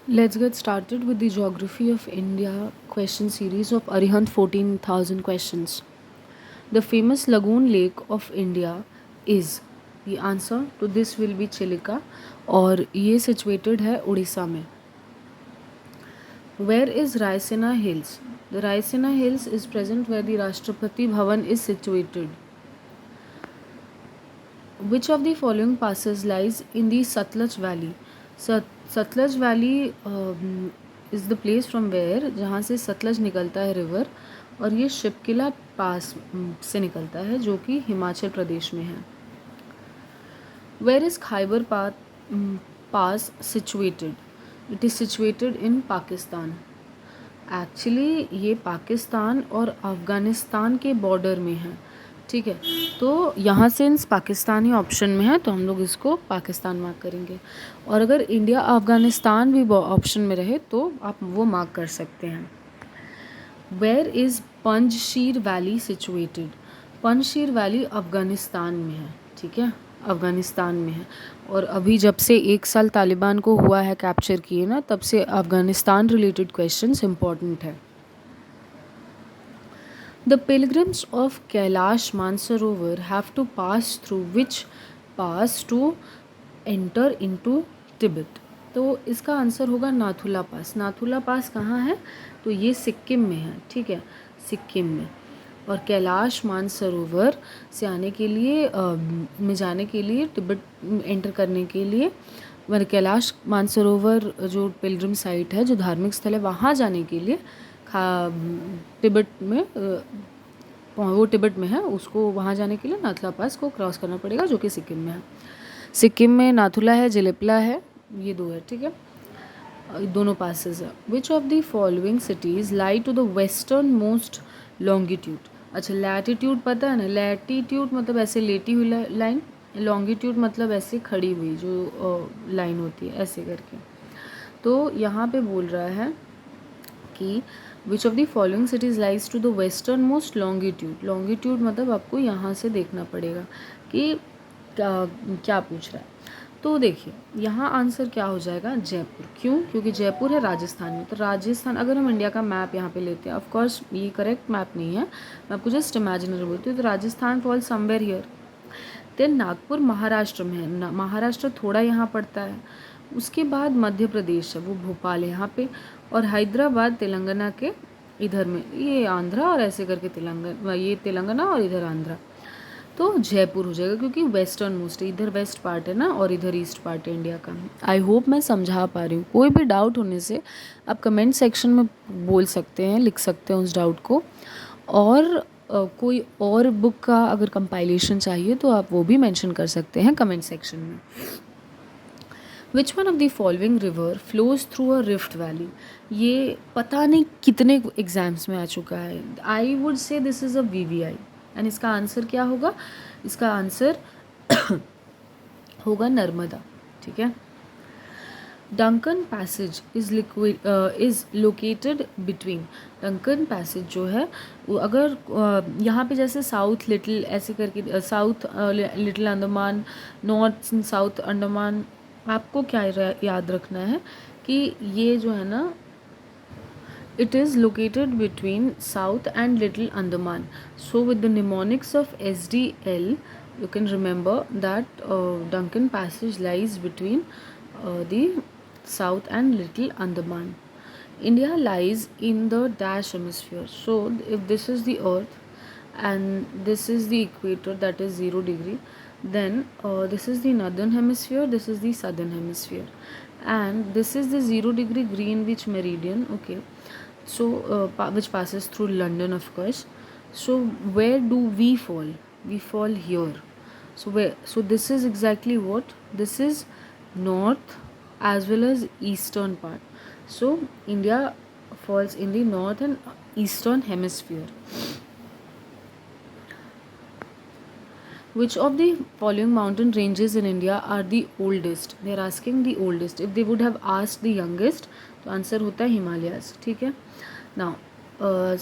Let's get started with the Geography of India question series of Arihant 14,000 questions. The famous lagoon lake of India is, the answer to this will be Chilika और ये situated है उड़ीसा में. Where is Raisina Hills? The Raisina Hills is present where the Rashtrapati Bhavan is situated. Which of the following passes lies in the Satluj Valley? Satluj Valley is the place from where जहाँ से सतलज निकलता है river और ये शिपकिला पास से निकलता है जो कि हिमाचल प्रदेश में है. Where is Khyber Pass situated? It is situated in Pakistan. Actually ये पाकिस्तान और अफ़गानिस्तान के बॉर्डर में है. ठीक है, तो यहाँ से पाकिस्तानी ऑप्शन में है तो हम लोग इसको पाकिस्तान मार्क करेंगे. और अगर इंडिया अफ़गानिस्तान भी ऑप्शन में रहे तो आप वो मार्क कर सकते हैं. Where is Panjshir valley situated? Panjshir valley Afghanistan में है. ठीक है, अफ़गानिस्तान में है. और अभी जब से 1 साल तालिबान को हुआ है कैप्चर किए ना, तब से अफ़गानिस्तान रिलेटेड क्वेश्चंस इम्पॉर्टेंट है. The pilgrims of Kailash Mansarovar have to pass through which pass to enter into Tibet? तो इसका आंसर होगा नाथुला पास. नाथुला पास कहाँ है? तो ये सिक्किम में है. ठीक है, सिक्किम में. और कैलाश मानसरोवर से आने के लिए में जाने के लिए तिब्बत एंटर करने के लिए मतलब कैलाश मानसरोवर जो पिलग्रिम साइट है, जो धार्मिक स्थल है, वहाँ जाने के लिए तिब्बत में वो तिब्बत में है, उसको वहाँ जाने के लिए नाथुला पास को क्रॉस करना पड़ेगा जो कि सिक्किम में है. सिक्किम में नाथुला है, जिलेपला है, ये दो है. ठीक है, दोनों पासेस है. Which of the following cities lie to the western most longitude? अच्छा, लैटिट्यूड पता है ना. लैटिट्यूड मतलब ऐसे लेटी हुई लाइन, लॉन्गिट्यूड मतलब ऐसे खड़ी हुई जो लाइन होती है ऐसे करके. तो यहाँ पे बोल रहा है कि which of the following cities lies to the western most longitude. Longitude मतलब आपको यहाँ से देखना पड़ेगा कि क्या पूछ रहा है. तो देखिए यहाँ आंसर क्या हो जाएगा, जयपुर. क्यों? क्योंकि जयपुर है राजस्थान में. तो राजस्थान, अगर हम इंडिया का मैप यहाँ पे लेते हैं, ऑफ कोर्स ये करेक्ट मैप नहीं है, मैं आपको जस्ट इमेजिनरी बोलती हूँ. तो Rajasthan fall somewhere here. Then Nagpur Maharashtra में है. महाराष्ट्र थोड़ा यहाँ पड़ता है. उसके बाद मध्य प्रदेश है, वो भोपाल है यहाँ पे. और हैदराबाद तेलंगाना के इधर में, ये आंध्रा और ऐसे करके तेलंगाना, ये तेलंगाना और इधर आंध्रा. तो जयपुर हो जाएगा क्योंकि वेस्टर्न मोस्ट है, इधर वेस्ट पार्ट है ना और इधर ईस्ट पार्ट है इंडिया का. आई होप मैं समझा पा रही हूँ. कोई भी डाउट होने से आप कमेंट सेक्शन में बोल सकते हैं, लिख सकते हैं उस डाउट को. और कोई और बुक का अगर कंपाइलेशन चाहिए तो आप वो भी मेंशन कर सकते हैं कमेंट सेक्शन में. विच one of the following river flows through a rift valley? ये पता नहीं कितने एग्जाम्स में आ चुका है. I would say this is a VVI. And इसका आंसर क्या होगा? इसका आंसर होगा नर्मदा. ठीक है. Duncan passage is located between. Duncan passage जो है वो अगर यहाँ पे जैसे साउथ लिटिल ऐसे करके, south little Andaman, north south Andaman, आपको क्या याद रखना है कि ये जो है ना, it is located between South and Little Andaman. So with the mnemonics of SDL, you can remember that Duncan Passage lies between the South and Little Andaman. India lies in the dash hemisphere. So if this is the Earth and this is the equator, that is 0 degree, then this is the northern hemisphere, this is the southern hemisphere, and this is the 0 degree Greenwich meridian. Okay, so which passes through London, of course. So where do we fall? We fall here. So where? So this is exactly what? This is north as well as eastern part. So India falls in the north and eastern hemisphere. Which of the following mountain ranges in India are the oldest? They are asking the oldest. If they would have asked the youngest, तो answer होता है हिमालयाज. ठीक है. Now,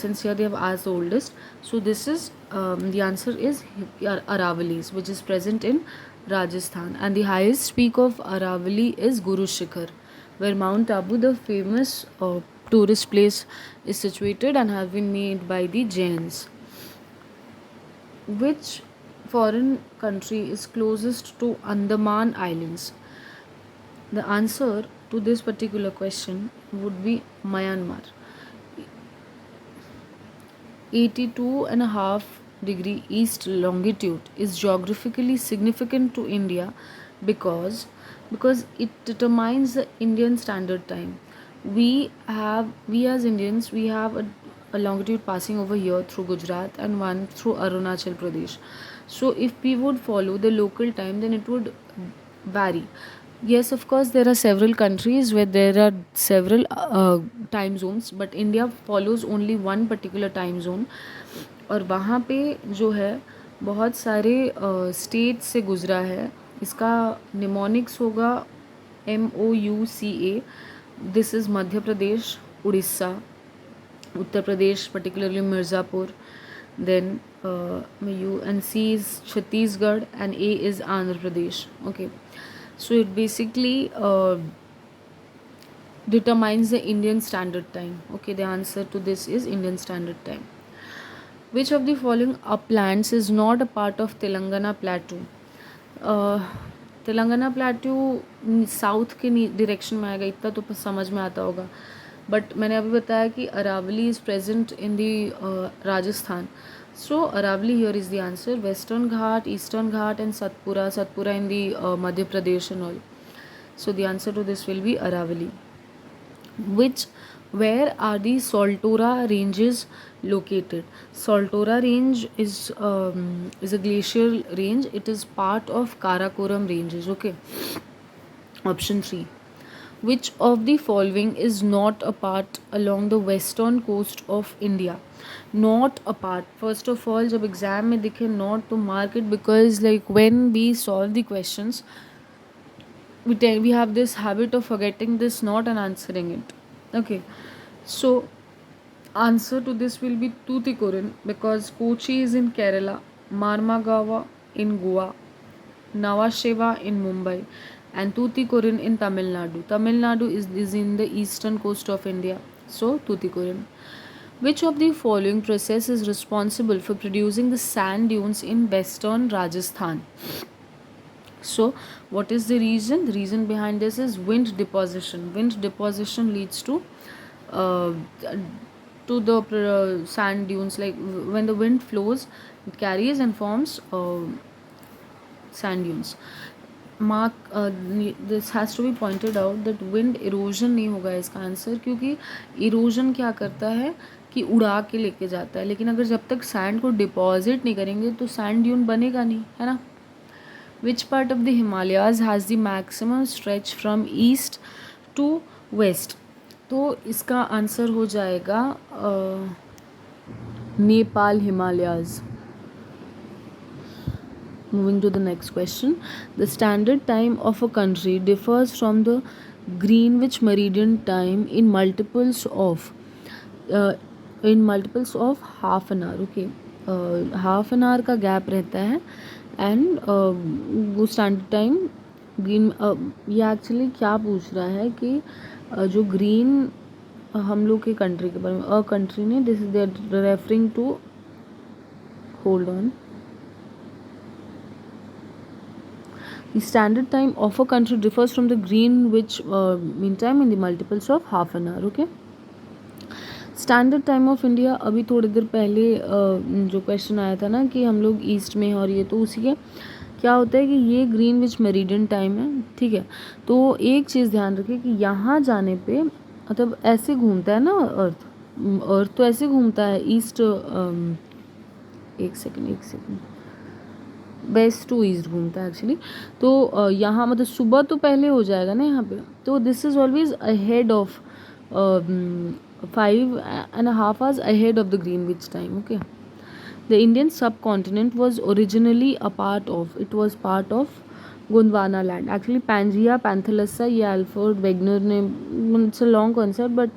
since here they have asked the oldest, so this is the answer is Aravallis, which is present in Rajasthan, and the highest peak of Aravali is Guru Shikhar. where Mount Abu, the famous tourist place, is situated and have been made by the Jains. Which foreign country is closest to Andaman Islands? The answer to this particular question would be Myanmar. 82.5 degree east longitude is geographically significant to India because it determines the Indian Standard Time. We as Indians, we have a longitude passing over here through Gujarat and one through Arunachal Pradesh. So if we would follow the local time, then it would vary. Yes, of course, there are several countries where there are several time zones, but India follows only one particular time zone. और वहाँ पे जो है बहुत सारे state से गुजरा है. इसका निमोनिक्स होगा MOUCA. This is Madhya Pradesh, Orissa, Uttar Pradesh, particularly Mirzapur. Then U and C is Chhattisgarh and A is Andhra Pradesh. Okay. So it basically determines the Indian Standard Time. Okay, the answer to this is Indian Standard Time. Which of the following uplands is not a part of Telangana Plateau? Telangana plateau south के direction में आएगा, इतना तो समझ में आता होगा. But मैंने अभी बताया कि Aravali is present in the Rajasthan. So Aravali here is the answer. Western Ghat, Eastern Ghat and Satpura in the Madhya Pradesh and all. So the answer to this will be Aravali. Where are the Saltoro ranges located? Saltoro range is a glacial range. It is part of Karakoram ranges. Okay. Option 3. Which of the following is not a part along the western coast of India? Not a part. First of all, जब exam में दिखे not, तो mark it, because like when we solve the questions, we have this habit of forgetting this not and answering it. Okay, so answer to this will be Tuticorin, because Kochi is in Kerala, Marmagawa in Goa, Nhava Sheva in Mumbai, and Tuticorin in Tamil Nadu. Tamil Nadu is in the eastern coast of India. So Tuticorin. Which of the following process is responsible for producing the sand dunes in western Rajasthan? So what is the reason? The reason behind this is wind deposition. Wind deposition leads to the sand dunes. Like when the wind flows, it carries and forms sand dunes. Mark this has to be pointed out that wind erosion नहीं होगा इसका answer, क्योंकि erosion क्या करता है कि उड़ा के लेके जाता है, लेकिन अगर जब तक सैंड को डिपॉजिट नहीं करेंगे तो सैंड ड्यून बनेगा नहीं, है ना. Which part of the Himalayas has the maximum stretch from east to west? तो इसका आंसर हो जाएगा Nepal Himalayas. Moving to the next question. The standard time of a country differs from the Greenwich Meridian time in multiples of half an hour. Okay, half an hour का gap रहता है, and वो standard time green. ये actually क्या पूछ रहा है कि जो ग्रीन हम लोग के कंट्री के बारे में, अ कंट्री ने, this is there referring to, hold on, the standard time of a country differs from the Greenwich mean time in the multiples of half an hour. Okay, standard time of India, अभी थोड़ी देर पहले जो question आया था ना कि हम लोग ईस्ट में हैं और ये, तो उसी के क्या होता है कि ये ग्रीनविच मेरिडियन टाइम है. ठीक है, तो एक चीज़ ध्यान रखिए कि यहाँ जाने पे मतलब ऐसे घूमता है ना अर्थ तो ऐसे घूमता है ईस्ट, एक सेकेंड, वेस्ट टू ईस्ट घूमता है एक्चुअली. तो यहाँ मतलब सुबह तो पहले हो जाएगा ना यहाँ पे, तो this is always ahead of 5.5 hours ahead of the Greenwich time. Okay, the Indian subcontinent was originally a part of, it was part of Gondwana land. Actually Pangaea, Panthalassa, ये अल्फ्रेड वेगनर ने, it's a long concept, but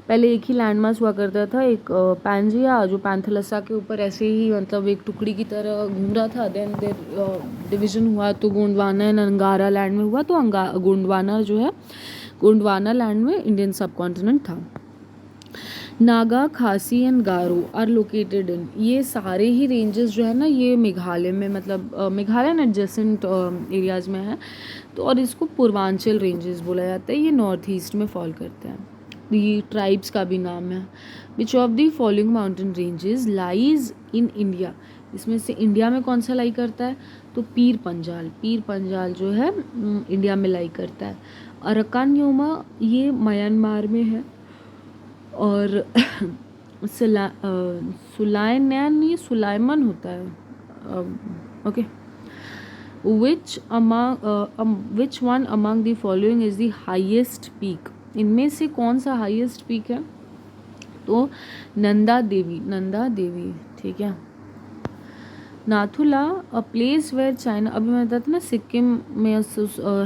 पहले एक ही land mass हुआ करता था, एक Pangaea जो पैंथलसा के ऊपर ऐसे ही मतलब एक टुकड़ी की तरह घूम रहा था. देन देर डिवीजन हुआ तो गोंडवाना एंड अंगारा लैंड में हुआ, तो गोंडवाना जो है गोंडवाना लैंड में इंडियन सब कॉन्टिनेंट था। Naga, Khasi and Garo are located in, ये सारे ही रेंजेस जो है ना ये मेघालय में, मतलब मेघालय एंड एडजेसेंट एरियाज में है। तो और इसको पूर्वांचल रेंजेस बोला जाता है, ये नॉर्थ ईस्ट में फॉल करते हैं। ये ट्राइब्स का भी नाम है। Which of the following mountain ranges lies in India, इसमें से इंडिया में कौन सा लाई करता है? तो पीर पंजाल, पीर पंजाल जो है इंडिया में लाई करता है। अरकान योमा ये म्यांमार में है। और सुलाइनैन ये सुलाइमन होता है। Okay, which one among the following is the highest peak, इनमें से कौन सा हाईएस्ट पीक है? तो नंदा देवी, नंदा देवी, ठीक है। Nathula a place where China, अभी मैं बताती ना सिक्किम में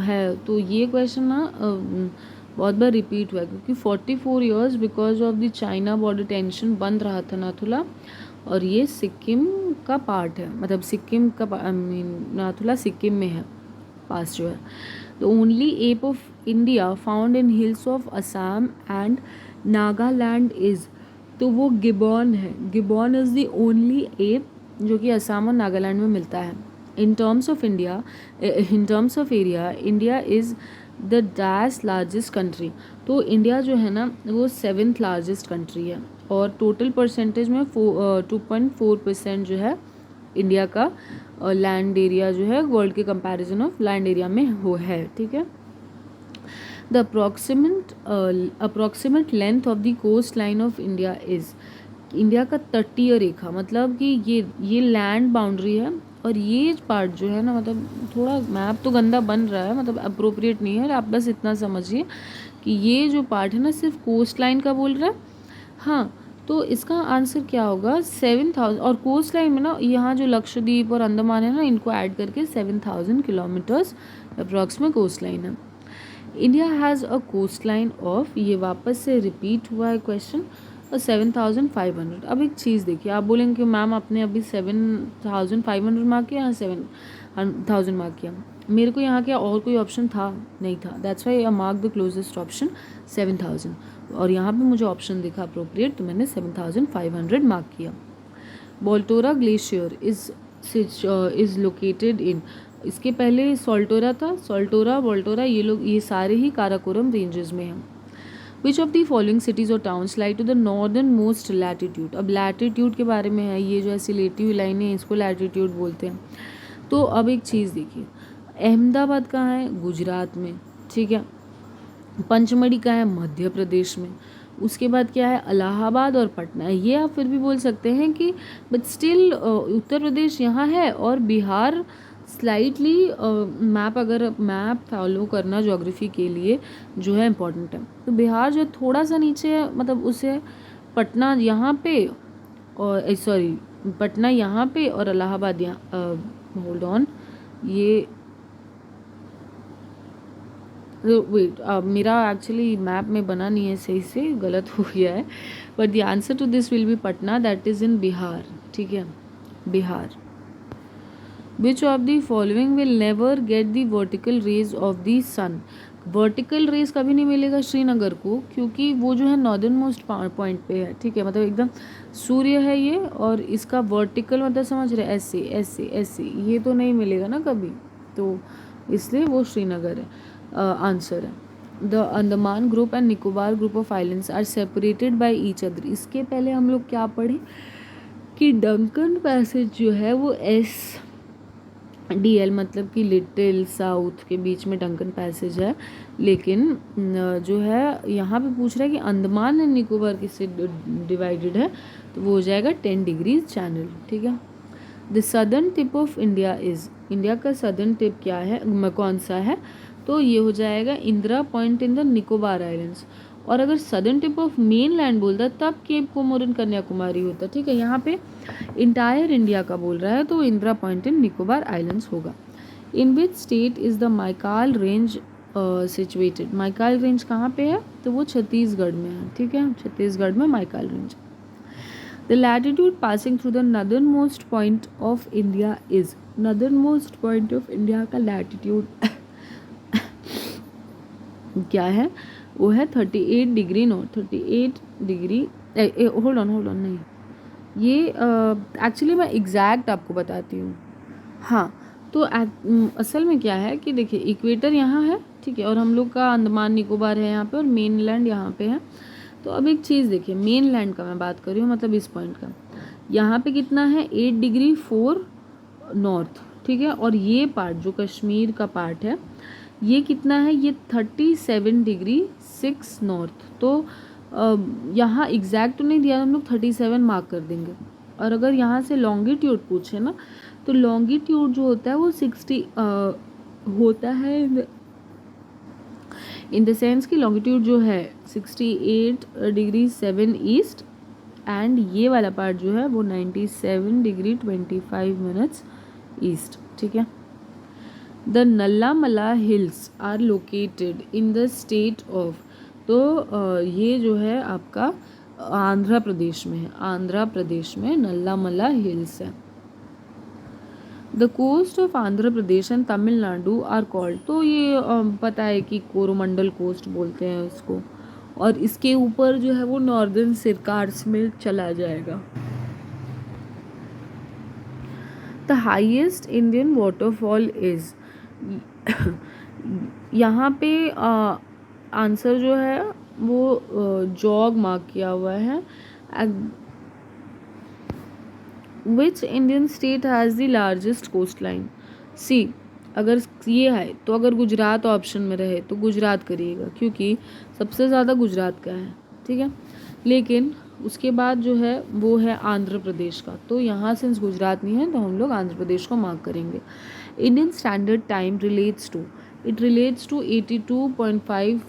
है, तो ये क्वेश्चन ना बहुत बार रिपीट हुआ है क्योंकि 44 years because of the China border tension बंद रहा था नाथुला, और ये सिक्किम का पार्ट है, मतलब सिक्किम का आई मीन नाथुला सिक्किम में है पास जो है। The only app of India found in hills of Assam and Nagaland is, तो वो गिबॉन है। Gibbon is the only app जो कि असम और नागालैंड में मिलता है। In terms of India, in terms of area, India is the dash largest country, तो इंडिया जो है ना वो 7th लार्जेस्ट कंट्री है, और टोटल परसेंटेज में 2.4% जो है इंडिया का लैंड एरिया जो है वर्ल्ड के कंपैरिजन ऑफ लैंड एरिया में वो है, ठीक है। The approximate length of the coast line of India is, India का तटीय रेखा, मतलब कि ये लैंड बाउंड्री है, और ये पार्ट जो है ना, मतलब थोड़ा मैप तो गंदा बन रहा है, मतलब अप्रोप्रिएट नहीं है, आप बस इतना समझिए कि ये जो पार्ट है ना सिर्फ कोस्ट लाइन का बोल रहा है। हाँ, तो इसका आंसर क्या होगा? 7,000, और कोस्ट लाइन में ना यहाँ जो लक्षद्वीप और अंडमान है ना इनको ऐड करके 7,000 किलोमीटर्स अप्रॉक्स में कोस्ट लाइन है। India has a coast line of, ये वापस से रिपीट हुआ है क्वेश्चन, और 7,500। अब एक चीज़ देखिए, आप बोलेंगे कि मैम आपने अभी 7,500 मार्क किया, यहाँ 7,000 मार्क किया, मेरे को यहाँ क्या और कोई ऑप्शन था? नहीं था, that's why I mark the closest option 7,000, और यहाँ पे मुझे ऑप्शन दिखा अप्रोप्रिएट, तो मैंने 7,500 मार्क किया। बोल्टोरा ग्लेशियर इज़ लोकेटेड इन, इसके पहले सोल्टोरा था, सोल्टोरा बोल्टोरा ये सारे ही काराकोरम रेंजेस में हैं। Which of the following cities और towns lie to the northern most latitude, अब लैटिट्यूड के बारे में है, ये जो ऐसी लेटी हुई लाइन है इसको लैटिट्यूड बोलते हैं। तो अब एक चीज़ देखिए, अहमदाबाद कहाँ है? गुजरात में, ठीक है। पंचमढ़ी कहाँ है? मध्य प्रदेश में। उसके बाद क्या है? इलाहाबाद और पटना। ये आप फिर भी बोल सकते हैं कि बट स्टिल उत्तर प्रदेश यहाँ है, और बिहार स्लाइटली मैप, अगर मैप फॉलो करना ज्योग्राफी के लिए जो है इम्पोर्टेंट है, तो बिहार जो थोड़ा सा नीचे है, मतलब उसे पटना यहाँ पे, और सॉरी पटना यहाँ पे और इलाहाबाद यहाँ, होल्ड ऑन, ये वेट, मेरा एक्चुअली मैप में बना नहीं है सही से, गलत हो गया है, but the answer to this will be Patna, that is in Bihar, ठीक है, Bihar. Which of the following will never get the vertical rays of the sun, vertical rays कभी नहीं मिलेगा श्रीनगर को, क्योंकि वो जो है नॉर्दर्न मोस्ट पॉइंट पे है, ठीक है, मतलब एकदम सूर्य है ये, और इसका वर्टिकल मतलब समझ रहे ऐसे ऐसे ऐसे, ये तो नहीं मिलेगा ना कभी, तो इसलिए वो श्रीनगर है आंसर है। The Andaman group and Nicobar group of islands are separated by each other, इसके पहले हम लोग क्या पढ़े कि डंकन पैसेज जो है वो SDL मतलब कि लिटिल साउथ के बीच में डंकन पैसेज है, लेकिन जो है यहाँ पे पूछ रहा है कि अंडमान एंड निकोबार किससे डिवाइडेड है, तो वो हो जाएगा 10 डिग्रीज चैनल, ठीक है। The southern tip of India is, India का सदर्न टिप क्या है, कौन सा है, तो ये हो जाएगा Indira point in the Nicobar islands, और अगर southern tip of main land बोलता है तब केप कोमोरिन कन्याकुमारी होता है, ठीक है। यहाँ पे इंटायर इंडिया का बोल रहा है, तो Indira point in Nicobar islands होगा। In which state is the Maikal range situated, Maikal range कहाँ पे है, तो वो छत्तीसगढ़ में है, ठीक है, छत्तीसगढ़ में Maikal range. The latitude passing through the northern most point of India is, northern most point of India का लैटिट्यूड क्या है, वो है 38 degree north, 38 degree, hold on नहीं, ये एक्चुअली मैं एग्जैक्ट आपको बताती हूँ। हाँ, तो असल में क्या है कि देखिए इक्वेटर यहाँ है, ठीक है, और हम लोग का अंडमान निकोबार है यहाँ पे, और मेन लैंड यहाँ पे है। तो अब एक चीज़ देखिए, मेन लैंड का मैं बात कर रही हूँ, मतलब इस पॉइंट का, यहाँ पे कितना है 8 डिग्री 4 नॉर्थ, ठीक है, और ये पार्ट जो कश्मीर का पार्ट है ये कितना है, ये 37 डिग्री 6 नॉर्थ। तो यहाँ एग्जैक्ट तो नहीं दिया, हम लोग 37 मार्क कर देंगे। और अगर यहाँ से लॉन्गिट्यूड पूछे ना, तो लॉन्गिट्यूड जो होता है वो 60 होता है, इन द सेंस कि लॉन्गिट्यूड जो है 68 डिग्री 7 ईस्ट, एंड ये वाला पार्ट जो है वो 97 डिग्री 25 मिनट्स ईस्ट, ठीक है। The Nallamala hills are located in the state of, तो ये जो है आपका आंध्र प्रदेश में है, आंध्र प्रदेश में नल्लामला हिल्स है। The coast of Andhra Pradesh and Tamil Nadu are called, तो ये पता है कि कोरोमंडल कोस्ट बोलते हैं इसको, और इसके ऊपर जो है वो नॉर्दर्न सिरकार्स में चला जाएगा। The highest Indian waterfall is, यहाँ पे आंसर जो है वो जॉग मार्क किया हुआ है। Which Indian state has the largest coast line, see, अगर ये है तो अगर गुजरात ऑप्शन में रहे तो गुजरात करिएगा, क्योंकि सबसे ज़्यादा गुजरात का है, ठीक है। लेकिन उसके बाद जो है वो है आंध्र प्रदेश का, तो यहाँ सिंस गुजरात नहीं है तो हम लोग आंध्र प्रदेश को मार्क करेंगे। Indian standard time relates to, it relates to 82.5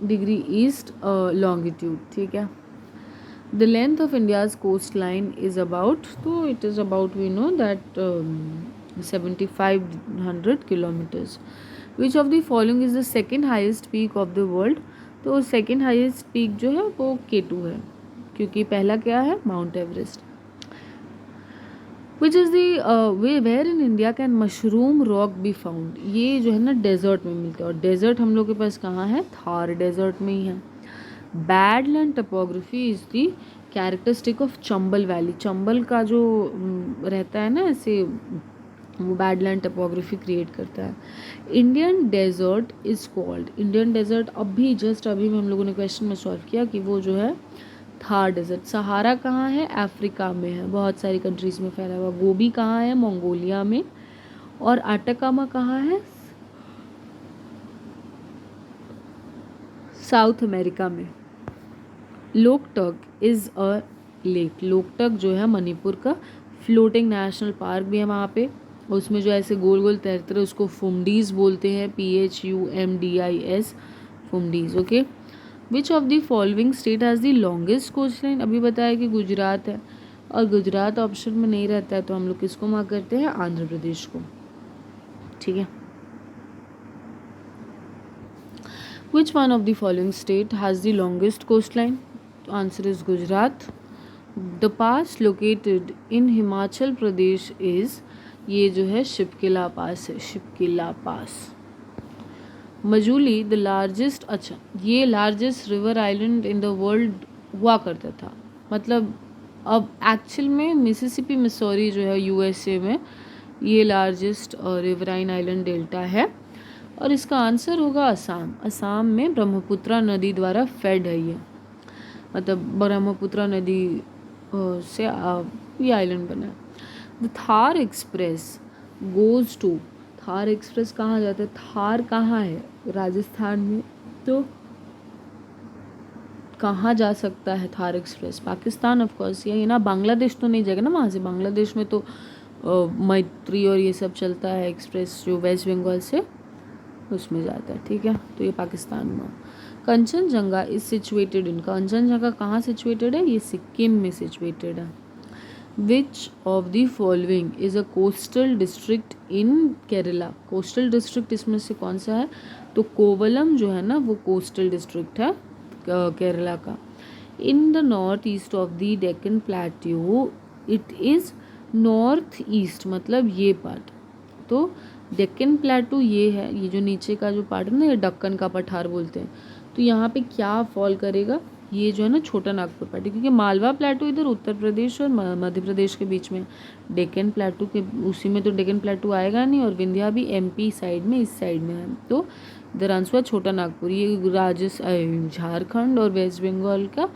degree east longitude, ठीक है। The length of India's coastline is about, so it is about, we know that 7500 kilometers. Which of the following is the second highest peak of the world? तो second highest peak जो है वो K2 है, क्योंकि पहला क्या है, mount Everest. Which is the where in India can mushroom rock be found? ये जो है ना डेजर्ट में मिलता है, और डेजर्ट हम लोग के पास कहाँ है, थार डेजर्ट में ही है। Badland topography is the characteristic of Chambal valley, Chambal का जो रहता है ना ऐसे, वो बैडलैंड टपोग्राफी क्रिएट करता है। Indian desert is called, Indian desert अभी जस्ट अभी में हम लोगों ने क्वेश्चन में सॉल्व किया कि वो जो है थार डेजर्ट। सहारा कहाँ है, अफ्रीका में है, बहुत सारी कंट्रीज में फैला हुआ। गोबी कहाँ है, मंगोलिया में। और आटाकामा कहाँ है, साउथ अमेरिका में। Loktak is a lake, Loktak जो है मणिपुर का फ्लोटिंग नेशनल पार्क भी है वहाँ पे, उसमें जो ऐसे गोल गोल तैरते रहे उसको फुमडीज बोलते हैं, PHUMDIS, phumdis, okay. Which of the following state has the longest coast line, अभी बताया कि गुजरात है, और गुजरात ऑप्शन में नहीं रहता है तो हम लोग किसको मार्क करते हैं, आंध्र प्रदेश को, ठीक है। Which one of the following state has the longest coastline? Answer is Gujarat. The pass located in Himachal Pradesh is, ये जो है शिपकिला पास है, शिपकिला पास। मजूली द लार्जेस्ट, अच्छा ये largest river island in the world हुआ करता था, मतलब अब एक्चुअल में मिसिसिपी मिसौरी जो है USA में ये लार्जेस्ट रिवराइन आइलैंड डेल्टा है, और इसका आंसर होगा असम। असम में ब्रह्मपुत्रा नदी द्वारा फेड है ये, मतलब ब्रह्मपुत्रा नदी से ये आइलैंड बना है। The Thar express goes to, Thar express कहाँ जाता है, थार कहाँ है, राजस्थान में, तो कहाँ जा सकता है Thar express, Pakistan of course, ये ना बांग्लादेश तो नहीं जाएगा ना वहाँ से, बांग्लादेश में तो मैत्री और ये सब चलता है एक्सप्रेस जो वेस्ट बंगाल से उसमें जाता है, ठीक है, तो ये पाकिस्तान में। कंचनजंगा इज सिचुएटेड इन, कंचनजंगा कहाँ सिचुएटेड है, ये सिक्किम में सिचुएटेड है। Which of the following is a coastal district in Kerala, coastal district इसमें से कौन सा है, तो कोवलम जो है ना वो कोस्टल डिस्ट्रिक्ट है केरला का। इन the north east of the Deccan plateau, it is north east, मतलब ये पार्ट, तो डेक्कन प्लेटू ये है, ये जो नीचे का जो पार्ट है ना, ये दक्कन का पठार बोलते हैं। तो यहाँ पे क्या फॉल करेगा, ये जो है ना छोटा नागपुर पार्टी, क्योंकि मालवा प्लेटू इधर उत्तर प्रदेश और मध्य प्रदेश के बीच में, डेक्कन प्लेटू के उसी में तो डेक्कन प्लेटू आएगा नहीं, और विंध्या भी एमपी साइड में, इस साइड में है। तो इधर आंसर हुआ छोटा नागपुर। ये झारखंड और वेस्ट बंगाल का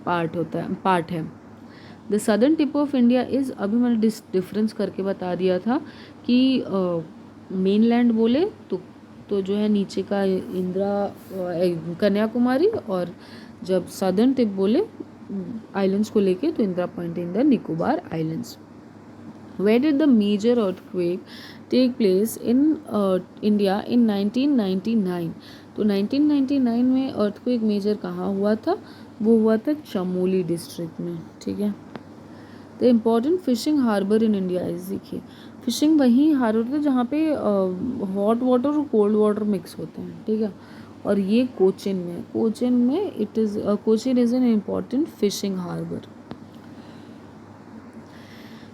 पार्ट है। The southern tip of India is, अभी मैंने डिफरेंस करके बता दिया था कि मेन लैंड बोले तो जो है नीचे का कन्याकुमारी, और जब सदर्न टिप बोले आइलैंड्स को लेके तो Indira point in the Nicobar islands. Where did the major earthquake take place in India in 1999? तो 1999 में earthquake मेजर कहाँ हुआ था, वो हुआ था चमोली डिस्ट्रिक्ट में, ठीक है। The important fishing harbour in India is, देखिए फिशिंग वही हार्बर होता है जहाँ पे हॉट वाटर और कोल्ड वाटर मिक्स होते हैं, ठीक है। और ये कोचिन में it is Cochin is an important fishing harbour.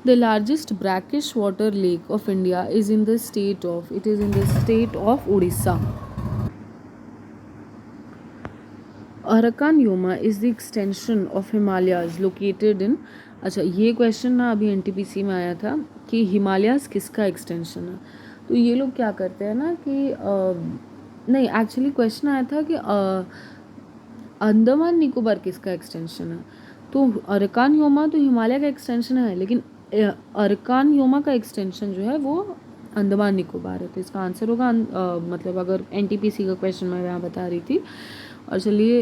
The largest brackish water lake of India is in the state of, it is in the state of Odisha. Arakan Yoma is the extension of Himalayas located in, अच्छा ये question ना अभी NTPC में आया था कि हिमालयाज किसका extension है। तो ये लोग क्या करते हैं ना कि नहीं, एक्चुअली क्वेश्चन आया था कि अंडमान निकोबार किसका एक्सटेंशन है। तो अरकान योमा तो हिमालय का एक्सटेंशन है, लेकिन अरकान योमा का एक्सटेंशन जो है वो अंडमान निकोबार है। तो इसका आंसर होगा मतलब अगर एनटीपीसी का क्वेश्चन मैं यहाँ बता रही थी। और चलिए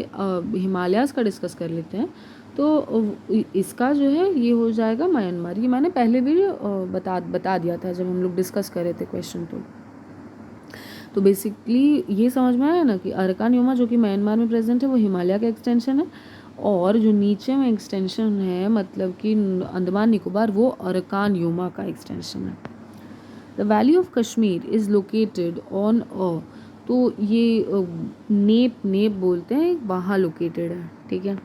हिमालयाज का डिस्कस कर लेते हैं। तो इसका जो है ये हो जाएगा म्यांमार। ये मैंने पहले भी बता दिया था जब हम लोग डिस्कस कर रहे थे क्वेश्चन। तो बेसिकली ये समझ में आया ना कि अरकान योमा जो कि म्यांमार में प्रेजेंट है वो हिमालय का एक्सटेंशन है, और जो नीचे में एक्सटेंशन है मतलब कि अंडमान निकोबार वो अरकान योमा का एक्सटेंशन है। The valley of Kashmir is located on तो ये नेप बोलते हैं, वहाँ लोकेटेड है, ठीक है।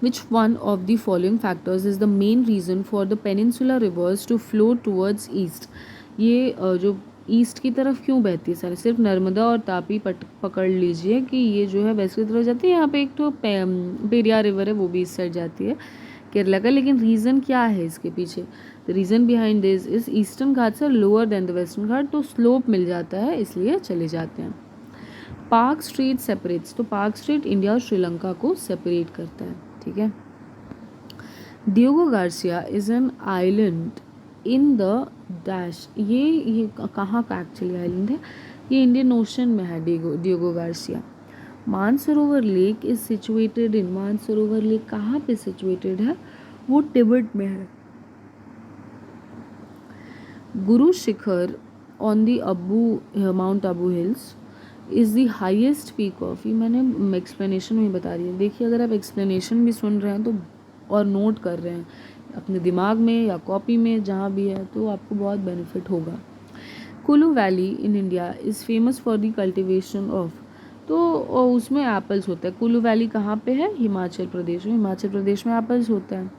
Which one of the following factors is the main reason for the peninsular rivers to flow towards east? ये जो ईस्ट की तरफ क्यों बहती है सारे, सिर्फ नर्मदा और तापी पकड़ लीजिए कि ये जो है वेस्ट की तरफ जाती है। यहाँ पे एक तो पेरियार रिवर है वो भी इस साइड जाती है केरला का, लेकिन रीज़न क्या है इसके पीछे, the reason behind this is eastern Ghats are lower than the western Ghat, तो स्लोप मिल जाता है इसलिए चले जाते हैं। पार्क स्ट्रीट सेपरेट्स, तो पार्क स्ट्रीट इंडिया और श्रीलंका को सेपरेट करता है, ठीक है। Diego Garcia is an island in the dash, ये कहाँ का एक्चुअली आइलैंड है, ये इंडियन ओशन में है Diego Garcia. Mansarovar lake is situated in, Mansarovar lake कहाँ पे सिचुएटेड है, वो तिब्बत में है। Guru Shikhar on the mount Abu hills is the highest peak of, ये मैंने एक्सप्लेनेशन में बता रही है। देखिए अगर आप एक्सप्लेनेशन भी सुन रहे हैं तो और नोट कर रहे हैं अपने दिमाग में या कॉपी में जहाँ भी है, तो आपको बहुत बेनिफिट होगा। Kullu valley in India is famous for the cultivation of, तो उसमें एप्पल्स होता है। कुल्लू वैली कहाँ पे है, हिमाचल प्रदेश में, हिमाचल प्रदेश में एप्पल्स होता है।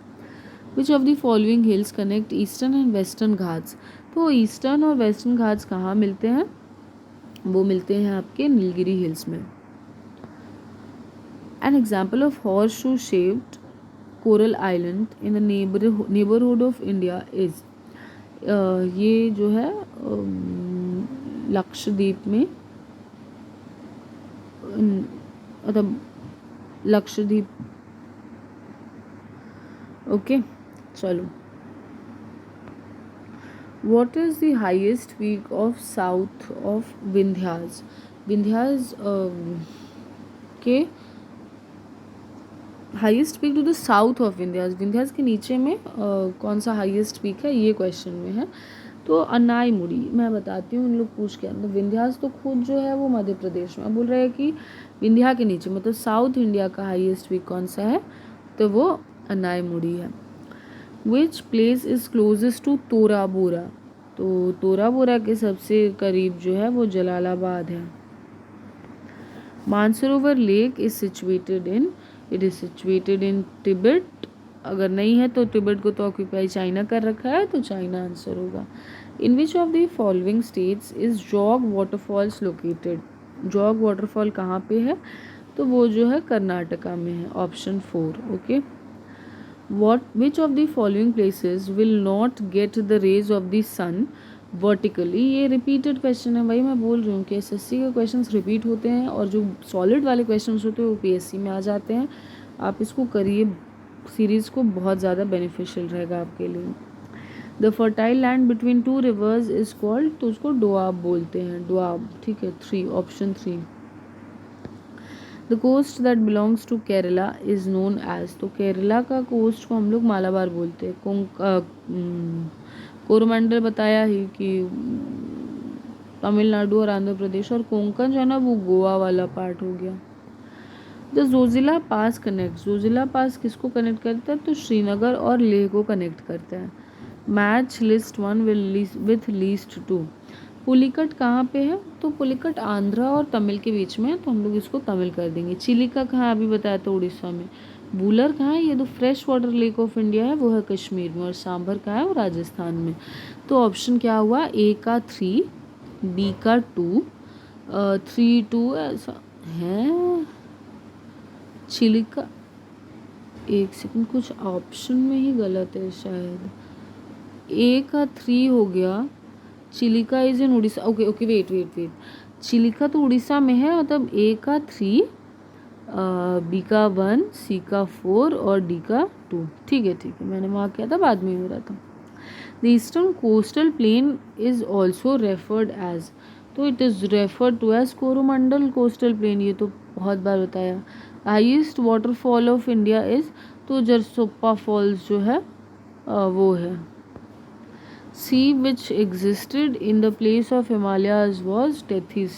Which of the following hills connect eastern and western Ghats, तो ईस्टर्न और वेस्टर्न घाट्स कहाँ मिलते हैं, वो मिलते हैं आपके नीलगिरी हिल्स में। An example of horseshoe shaped coral island in the neighbourhood of India is, ये जो है लक्षद्वीप में, मतलब लक्षद्वीप, ओके चलो। What is the highest peak of south of Vindhyas, Vindhyas के highest peak to the south of Vindhyas, Vindhyas के नीचे में कौन सा हाईएस्ट पीक है ये क्वेश्चन में है। तो अनाई मुड़ी मैं बताती हूँ, उन लोग पूछ के, तो विंध्यास तो खुद जो है वो मध्य प्रदेश में, बोल रहे हैं कि विंध्या के नीचे मतलब साउथ इंडिया का हाईएस्ट पीक कौन सा है, तो वो अनाई मुड़ी है। Which place is closest to Tora Bora, तो तोरा बोरा के सबसे करीब जो है वो जलालाबाद है। Mansarovar lake is situated in, it is situated इन तिब्बत, अगर नहीं है तो तिब्बत को तो ऑक्यूपाई चाइना कर रखा है, तो चाइना आंसर होगा। In which of the following states is Jog waterfalls located? Jog waterfall कहाँ पे है? तो वो जो है कर्नाटका में है, option 4। Okay, which of the following places will not get the rays of the sun vertically? ये रिपीटेड क्वेश्चन है भाई, मैं बोल रही हूँ कि एसएससी के क्वेश्चंस रिपीट होते हैं और जो सॉलिड वाले क्वेश्चंस होते हैं वो पीएससी में आ जाते हैं। आप इसको करिए सीरीज़ को, बहुत ज़्यादा बेनिफिशियल रहेगा आपके लिए। The fertile land between two rivers is called, तो उसको डोआब बोलते हैं, डोआब। ठीक है, 3, option 3। The coast that belongs to Kerala is known as, तो केरला का कोस्ट को हम लोग मालाबार बोलते हैं। कोरोमंडल बताया ही कि तमिलनाडु और आंध्र प्रदेश, और कोंकण जो है ना वो गोवा वाला पार्ट हो गया। The Zojila pass connect, Zojila pass किसको कनेक्ट करता है? तो श्रीनगर और लेह को कनेक्ट करता है। Match list 1 with least 2। Pulicat कहाँ पे है? तो पुलिकट आंध्रा और तमिल के बीच में है, तो हम लोग इसको तमिल कर देंगे। चिलिका कहाँ, अभी बताया था उड़ीसा में। बूलर कहाँ है? ये तो fresh water lake of India है, वो है कश्मीर में। और सांभर कहाँ है? वो राजस्थान में। तो ऑप्शन क्या हुआ? ए का 3, बी का 2, 3 2 ऐसा है। चिलिका, एक सेकंड, कुछ ऑप्शन में ही गलत है शायद। ए का 3 हो गया, Chilika is in Odisha. Okay okay, wait wait wait, Chilika तो उड़ीसा में है, मतलब ए का 3, बी का 1, सी का 4 और डी का 2। ठीक है, मैंने वहाँ किया था, बाद में हो रहा था। The eastern coastal plain is also referred as, तो it is referred to as Coromandel coastal plain, ये तो बहुत बार बताया। Highest waterfall of India is, तो जरसोप्पा फॉल्स जो है वो है। Sea which existed in the place of Himalayas was Tethys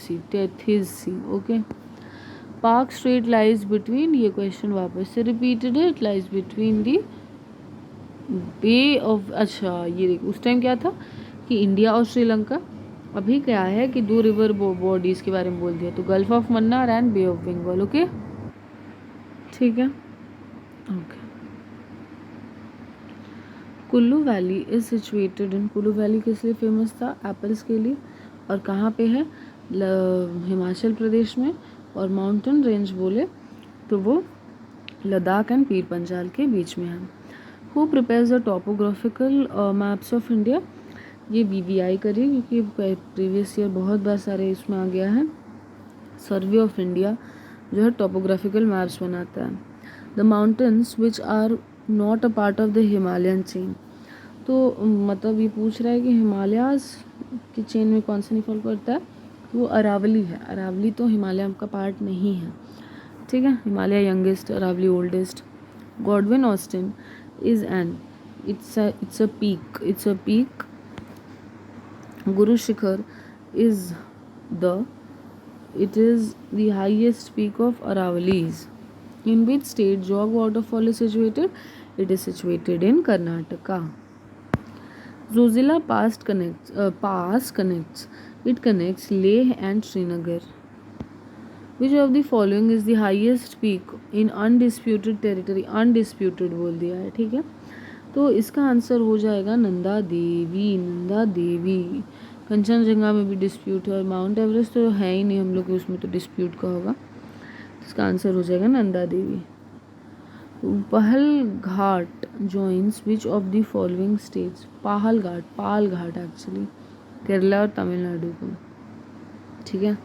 sea. Okay, Palk Strait lies between, ये क्वेश्चन वापस से रिपीटेड है, it lies between the bay of, अच्छा ये देखो उस टाइम क्या था कि इंडिया और श्रीलंका, अभी क्या है कि 2 रिवर बॉडीज के बारे में बोल दिया, तो gulf of Mannar and bay of Bengal. Okay, ठीक है। Okay, Kullu valley is situated in, Kullu valley किस लिए फेमस था? एप्पल्स के लिए। और कहाँ पे है? हिमाचल प्रदेश में। और माउंटेन रेंज बोले तो वो लद्दाख एंड पीर पंजाल के बीच में है। Who prepares the topographical maps of India? ये BVI करिए, क्योंकि प्रीवियस ईयर बहुत बार सारे इसमें आ गया है। सर्वे ऑफ इंडिया जो है टॉपोग्राफिकल मैप्स बनाता है। The mountains which are not a part of the Himalayan chain, तो मतलब ये पूछ रहा है कि हिमालयाज की चेन में कौन सा नहीं फॉल करता है? वो अरावली है। अरावली तो हिमालय का पार्ट नहीं है। ठीक है, Himalaya youngest, Aravali oldest. Godwin Austen is an, it's a peak. Guru Shikhar is it is the highest peak of Aravallis. In which state Jog waterfall is situated? It is situated in Karnataka. Zojila pass connects. It connects Leh and Srinagar. Which of the following is the highest peak in undisputed territory? Undisputed बोल दिया है, ठीक है। तो इसका answer हो जाएगा नंदा देवी। कंचनजंगा में भी डिस्प्यूट है, और माउंट एवरेस्ट तो है ही नहीं हम लोग, उसमें तो डिस्प्यूट का होगा। तो इसका आंसर हो जाएगा Nanda Devi. Palghat joins which of the following states? Palghat actually Kerala और तमिलनाडु को, ठीक है।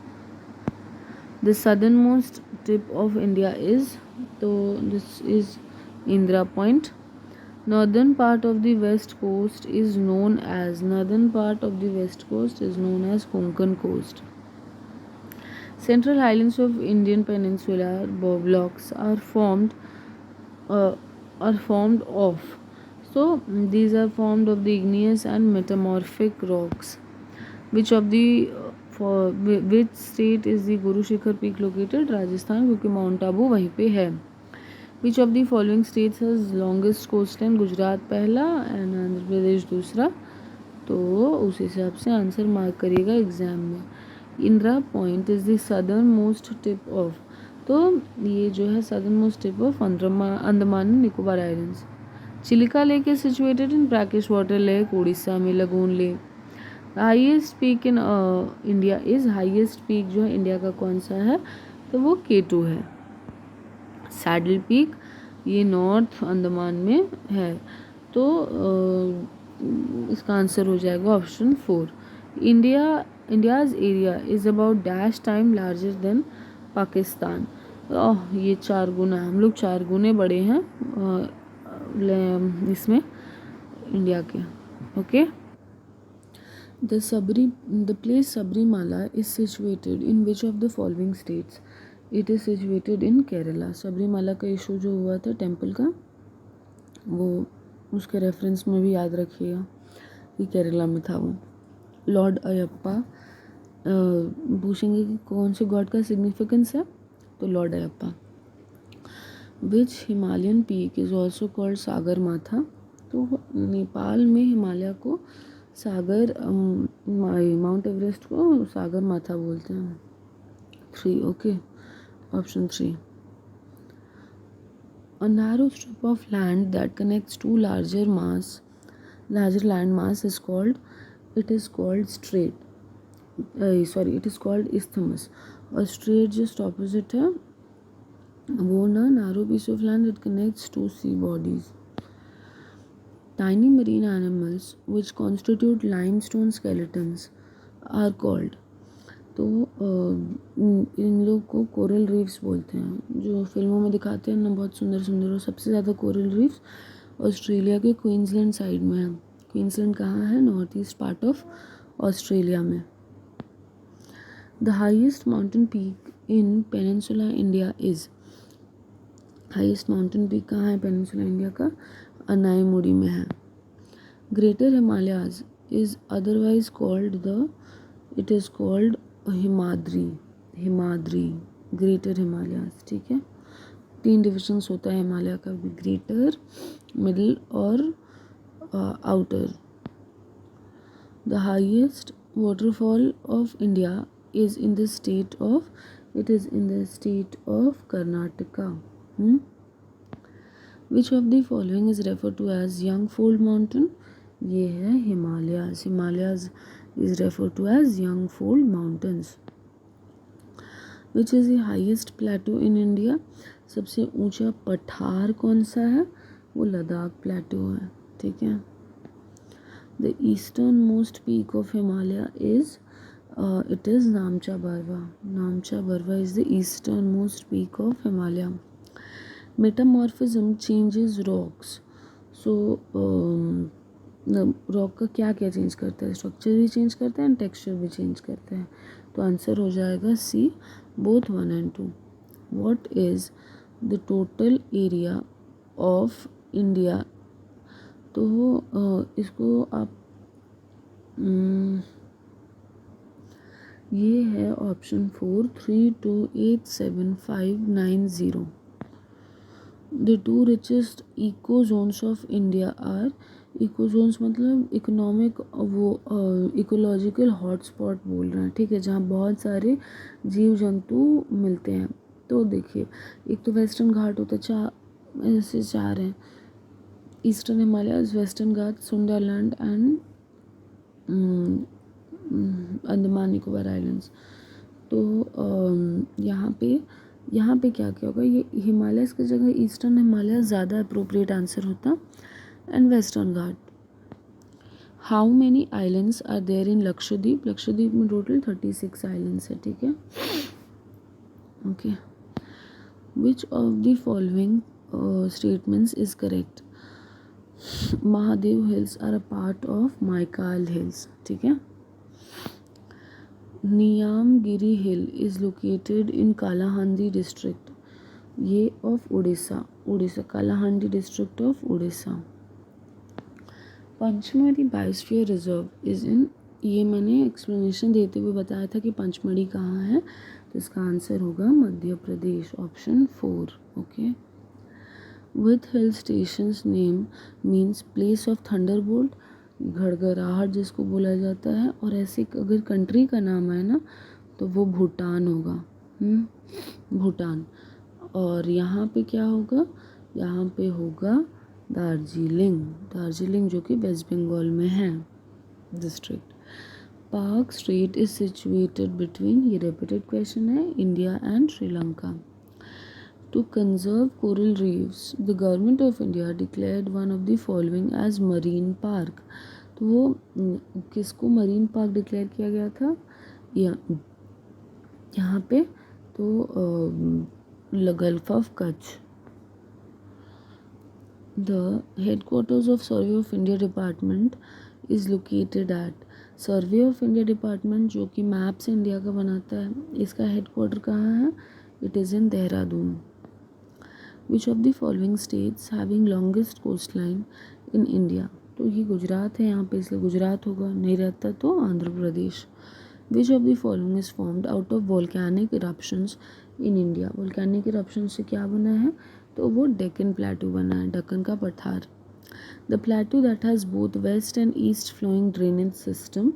The southern most tip of India is, तो this is Indira point. Northern part of the west coast is known as Konkan coast. Central highlands of Indian peninsula blocks are formed of, so these are formed of the igneous and metamorphic rocks. Which of the for which state is the Guru Shikhar peak located? Rajasthan, क्योंकि mount Abu वहीं पे है। Which of the following states has longest coast line? Gujarat पहला and Andhra Pradesh दूसरा, तो उस हिसाब से आंसर मार्क करिएगा एग्जाम में। Indira point is the southern most tip of, तो ये जो है southern most tip of Andaman and Nicobar islands. Chilika lake is situated in brackish water lake, Orissa में lagoon lake. Highest peak in India is, highest peak जो है India का कौन सा है, तो वो K2 है। सैडल पीक ये नॉर्थ अंडमान में है। तो इसका आंसर हो जाएगा option 4। India's area is about dash time larger than Pakistan. ये 4 गुना, हम लोग 4 गुने बड़े हैं इसमें इंडिया के। Okay, the place Sabrimala is situated in which of the following states? It is situated in Kerala. Sabarimala का इशू जो हुआ था टेम्पल का, वो उसके रेफरेंस में भी याद रखिएगा कि केरला में था वो। लॉर्ड अयप्पा पूछेंगे कि कौन से गॉड का सिग्निफिकेंस है, तो lord Ayyappa. Which Himalayan peak is also called Sagarmatha. तो नेपाल में हिमालय को सागर, माउंट एवरेस्ट को सागर माथा बोलते हैं। 3, okay, option 3। A narrow strip of land that connects two larger land mass is called, it is called strait. It is called isthmus. और strait just opposite है वो ना narrow piece of land that connects two sea bodies. Tiny marine animals which constitute limestone skeletons are called. तो इन लोग को coral reefs बोलते हैं, जो फिल्मों में दिखाते हैं ना बहुत सुंदर सुंदर। और सबसे ज़्यादा कोरल रीफ्स ऑस्ट्रेलिया के क्वींसलैंड साइड में है। क्वींसलैंड कहाँ है? North east part of Australia में। The highest mountain peak in peninsula India is, highest mountain peak कहाँ है पेनिनसुला इंडिया का? अनाईमुड़ी में है। Greater Himalayas is otherwise called it is called Himadri, greater Himalayas. ठीक है, 3 डिविजन्स होता है हिमालय का भी, ग्रेटर, मिडिल और outer. The highest waterfall of India is in the state of Karnataka. Which of the following is refer to as young fold mountain? ये है Himalayas. Himalayas is referred to as young fold mountains. Which is the highest plateau in India? सबसे ऊंचा पठार कौन सा है? वो लद्दाख प्लेटो है। ठीक है। The easternmost peak of Himalaya is it is Namcha Barwa. Namcha Barwa is the easternmost peak of Himalaya. Metamorphism changes rocks. So rock का क्या क्या चेंज करता है? स्ट्रक्चर भी चेंज करता है एंड टेक्सचर भी चेंज करता है। तो आंसर हो जाएगा C, both 1 and 2। What is the total area of India? तो इसको आप ये है option 4, 3287590। The 2 richest eco zones of India are, eco zones मतलब इकोनॉमिक, वो इकोलॉजिकल हॉटस्पॉट बोल रहे हैं। ठीक है, जहाँ बहुत सारे जीव जंतु मिलते हैं। तो देखिए, एक तो वेस्टर्न घाट होता है, ऐसे 4 हैं। Eastern Himalayas, western Ghat, Sunderland and Andaman Nicobar islands. तो यहाँ पे क्या क्या होगा? ये हिमालयस की जगह ईस्टर्न हिमालय ज़्यादा अप्रोप्रिएट आंसर होता, and western Ghat. How many islands are there in Lakshadweep? Lakshadweep में टोटल 36 islands है। ठीक है, okay. Which of the following statements is correct? Mahadev Hills are a part of Maikal Hills. ठीक है। Niyamgiri Hill is located in Kalahandi district. ये of Orissa, Kalahandi district of Orissa. Pachmarhi biosphere reserve is in, ये मैंने explanation देते हुए बताया था कि पंचमढ़ी कहाँ है, तो इसका आंसर होगा Madhya Pradesh, option 4। Okay. With hill stations name means place of thunderbolt, घड़घड़ाहट जिसको बोला जाता है। और ऐसे अगर कंट्री का नाम है ना, तो वो भूटान होगा। भूटान। और यहाँ पे क्या होगा? यहाँ पे होगा दार्जिलिंग जो कि वेस्ट बंगाल में है डिस्ट्रिक्ट। पाक स्ट्रेट इज सिचुएटेड बिटवीन, ये रिपीटेड क्वेश्चन है, India and Sri Lanka. To conserve coral reefs, the government of India declared one of the following as marine park. तो वो किसको मरीन पार्क डिक्लेयर किया गया था यहाँ पे, तो gulf of Kutch. The headquarters of Survey of India Department is located at, survey of India department जो कि मैप्स इंडिया का बनाता है, इसका हेडक्वार्टर कहाँ है? It is in Dehradun. Which of the following states having longest coast line in India. तो ये गुजरात है यहाँ पे, इसलिए गुजरात होगा, नहीं रहता तो Andhra Pradesh. Which of the following is formed out of volcanic eruptions in India. Volcanic eruption से क्या बना है? तो वो डेक्कन प्लेटू बना है, दक्कन का पठार. The plateau that has both west and east flowing drainage system.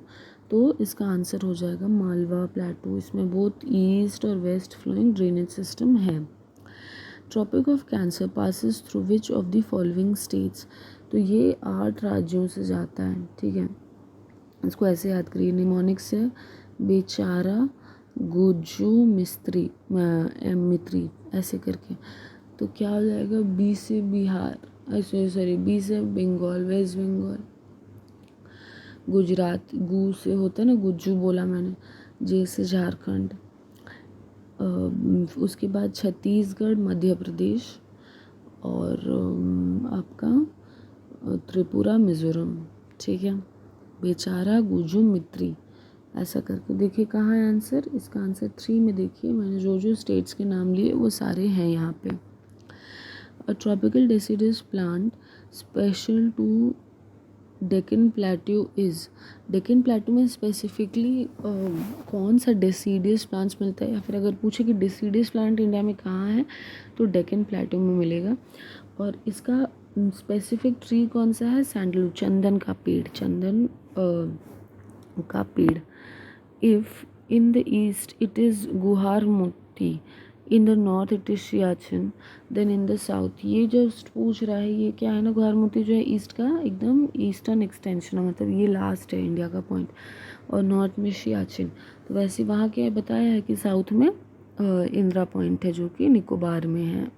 तो इसका आंसर हो जाएगा मालवा प्लेटू, इसमें बोथ ईस्ट और वेस्ट फ्लोइंग ड्रेनेज सिस्टम है. Tropic of Cancer passes through which of the following states. तो ये 8 राज्यों से जाता है, ठीक है. इसको ऐसे याद करिए, निमोनिक से बेचारा, गुज्जू, मित्री, ऐसे करके. तो क्या हो जाएगा? बी से बिहार, सॉरी बी से बंगाल, वेस्ट बंगाल. गुजरात, गु से होता है ना, गुज्जू बोला मैंने. जे से झारखंड. उसके बाद छत्तीसगढ़, मध्य प्रदेश, और आपका त्रिपुरा, मिज़ोरम. ठीक है. बेचारा, गुज्जू, मित्री, ऐसा करके देखिए कहाँ है आंसर. इसका आंसर 3 में देखिए, मैंने जो स्टेट्स के नाम लिए वो सारे हैं यहाँ पे. A tropical deciduous plant special to Deccan plateau is. Deccan plateau में स्पेसिफिकली कौन सा डेसिडियस प्लांट्स मिलता है, या फिर अगर पूछे कि डेसिडियस प्लांट इंडिया में कहाँ है, तो डेक्कन प्लेट्यू में मिलेगा. और इसका स्पेसिफिक ट्री कौन सा है? सैंडलवुड, चंदन का पेड़, चंदन का पेड़. If in the east it is Guhar Moti, in the north it is Siachen, then in the south. ये जो पूछ रहा है ये क्या है ना, गुहार मोती जो है ईस्ट का एकदम ईस्टर्न एक्सटेंशन है, मतलब ये लास्ट है इंडिया का पॉइंट, और नॉर्थ में सियाचिन. तो वैसे वहाँ क्या बताया है कि साउथ में इंदिरा पॉइंट है जो कि निकोबार में है.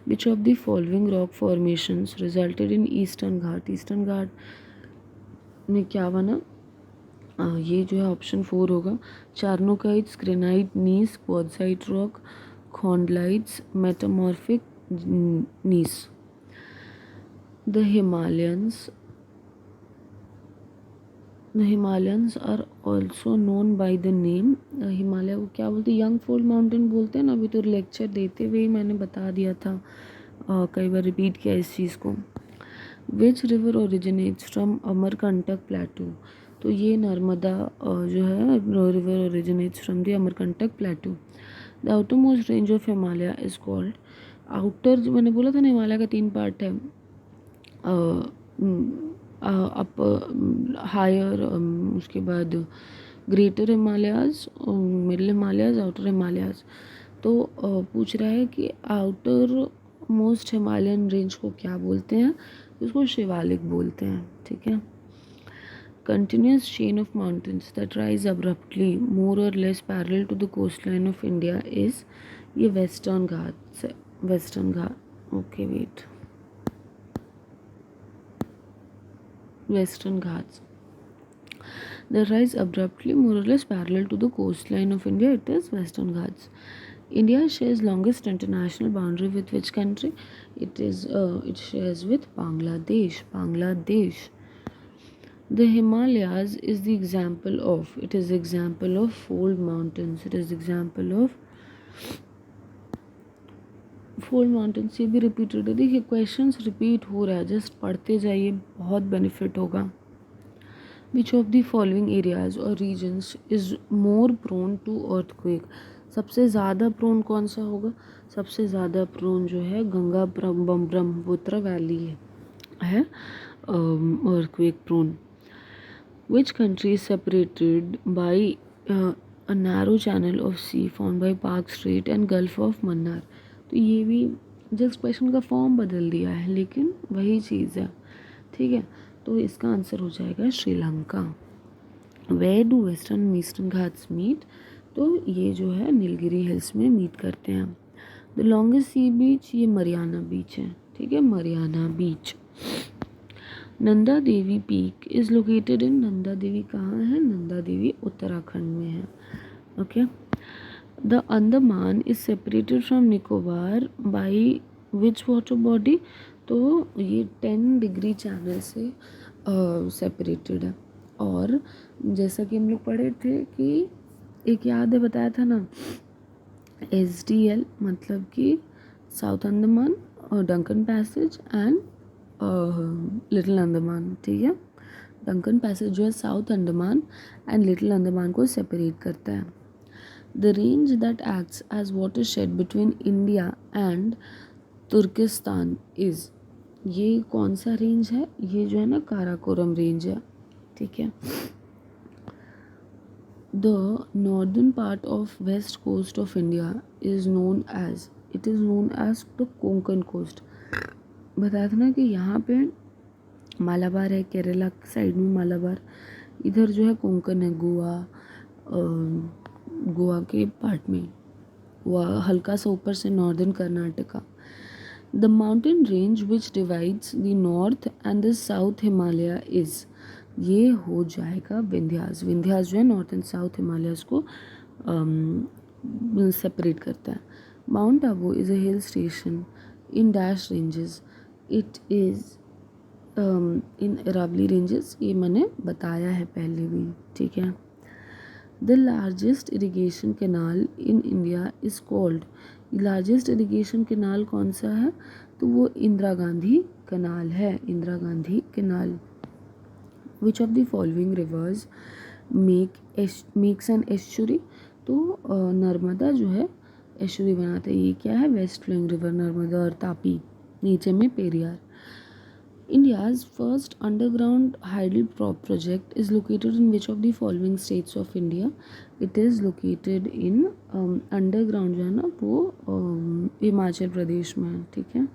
Which of the following rock formations resulted in eastern Ghat. Eastern Ghat में क्या बना? ये जो है ऑप्शन 4 होगा. Charnockites, granite, gneiss, quartzite rock, khondalites, metamorphic gneiss. The Himalayas are also known by the name. Himalaya को क्या बोलते हैं? यंग फोल्ड माउंटेन बोलते हैं ना. अभी तो लेक्चर देते हुए ही मैंने बता दिया था, कई बार रिपीट किया इस चीज़ को. Which river originates from Amarkantak प्लेटू. तो ये नर्मदा जो है river originates from the Amarkantak प्लेटू. The outer most range of Himalaya is called. Outer जो मैंने बोला था ना, हिमालय का 3 पार्ट है, अप, हायर, उसके बाद greater Himalayas, middle Himalayas, outer Himalayas. तो पूछ रहा है कि आउटर मोस्ट हिमालयन रेंज को क्या बोलते हैं? उसको शिवालिक बोलते हैं. ठीक है. Continuous chain of mountains that rise abruptly more or less parallel to the coastline of India is, ये western Ghat, western Ghat. Okay wait, Western Ghats that rise abruptly more or less parallel to the coastline of India. It is Western Ghats. India shares longest international boundary with which country? It shares with Bangladesh. Bangladesh. The Himalayas is the example of. It is example of fold mountains. It is example of fold mountains. ये भी repeated है. देखिए questions repeat हो रहा है, just पढ़ते जाइए, बहुत बेनिफिट होगा. Which of the following areas or regions is more prone to earthquake. सबसे ज़्यादा प्रोन कौन सा होगा? सबसे ज़्यादा प्रोन जो है गंगा ब्रह्मपुत्र वैली है earthquake prone. Which country is separated by a narrow channel of sea form by Palk strait and gulf of Mannar. तो ये भी जस्ट क्वेश्चन का फॉर्म बदल दिया है, लेकिन वही चीज़ है. ठीक है. तो इसका आंसर हो जाएगा Sri Lanka. Where do western and eastern Ghats meet, तो ये जो है नीलगिरी हिल्स में मीट करते हैं। द लॉन्गेस्ट सी बीच ये मरियाना बीच है, ठीक है, मरियाना बीच। Nanda Devi peak is located in, Nanda Devi कहाँ है, नंदा देवी उत्तराखंड में है। Okay, the Andaman is separated from Nicobar by which water body, तो ये 10 डिग्री चैनल से सेपरेटेड है। और जैसा कि हम लोग पढ़े थे कि एक याद है बताया था ना, SDL मतलब कि साउथ अंडमान और Duncan passage and little Andaman, ठीक है। डंकन पैसेज जो है south Andaman and little Andaman को सेपरेट करता है। The range that acts as watershed between India and Turkestan is, ये कौन सा रेंज है, ये जो है ना काराकोरम रेंज है, ठीक है। The northern part of west coast of India is known as, it is known as the Konkan coast. बताया था ना कि यहाँ पे मालाबार है, केरला साइड में मालाबार, इधर जो है कोंकण है, गोवा, गोवा के पार्ट में, वह हल्का सा ऊपर से northern Karnataka. The mountain range which divides the north and the south Himalaya is, ये हो जाएगा विंध्यास। विंध्यास जो है नॉर्थ एंड साउथ हिमालयस को सेपरेट करता है। Mount Abu is a hill station in dash ranges, it is in Aravalli ranges, ये मैंने बताया है पहले भी, ठीक है। The largest irrigation canal in India is called, largest irrigation canal कौन सा है, तो वो इंदिरा गांधी कैनाल है, Indira Gandhi canal. Which of the following reverse makes an estuary, तो नर्मदा जो है एस्चुरी बनाता है, ये क्या है, वेस्ट फ्लोइंग रिवर नर्मदा और तापी, नीचे में Periyar. India's first underground hydel project is located in which of the following states of India? It is located in underground जो है ना वो हिमाचल प्रदेश में है, ठीक है।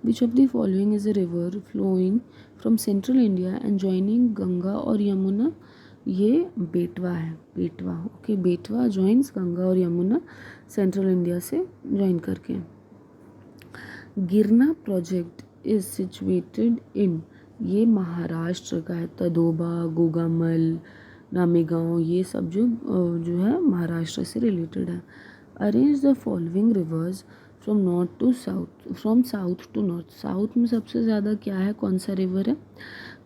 Which of the following is a river flowing from central India and joining Ganga और यमुना, ये बेटवा है, बेटवा, ओके, बेटवा जॉइंस गंगा और यमुना सेंट्रल इंडिया से ज्वाइन करके। गिरना प्रोजेक्ट इज सिचुएटेड इन, ये महाराष्ट्र का है, तदोबा, गोगामल, नामेगांव, ये सब जो है महाराष्ट्र से रिलेटेड है। Arrange the following rivers from north to south, from south to north, south में सबसे ज़्यादा क्या है, कौन सा रिवर है,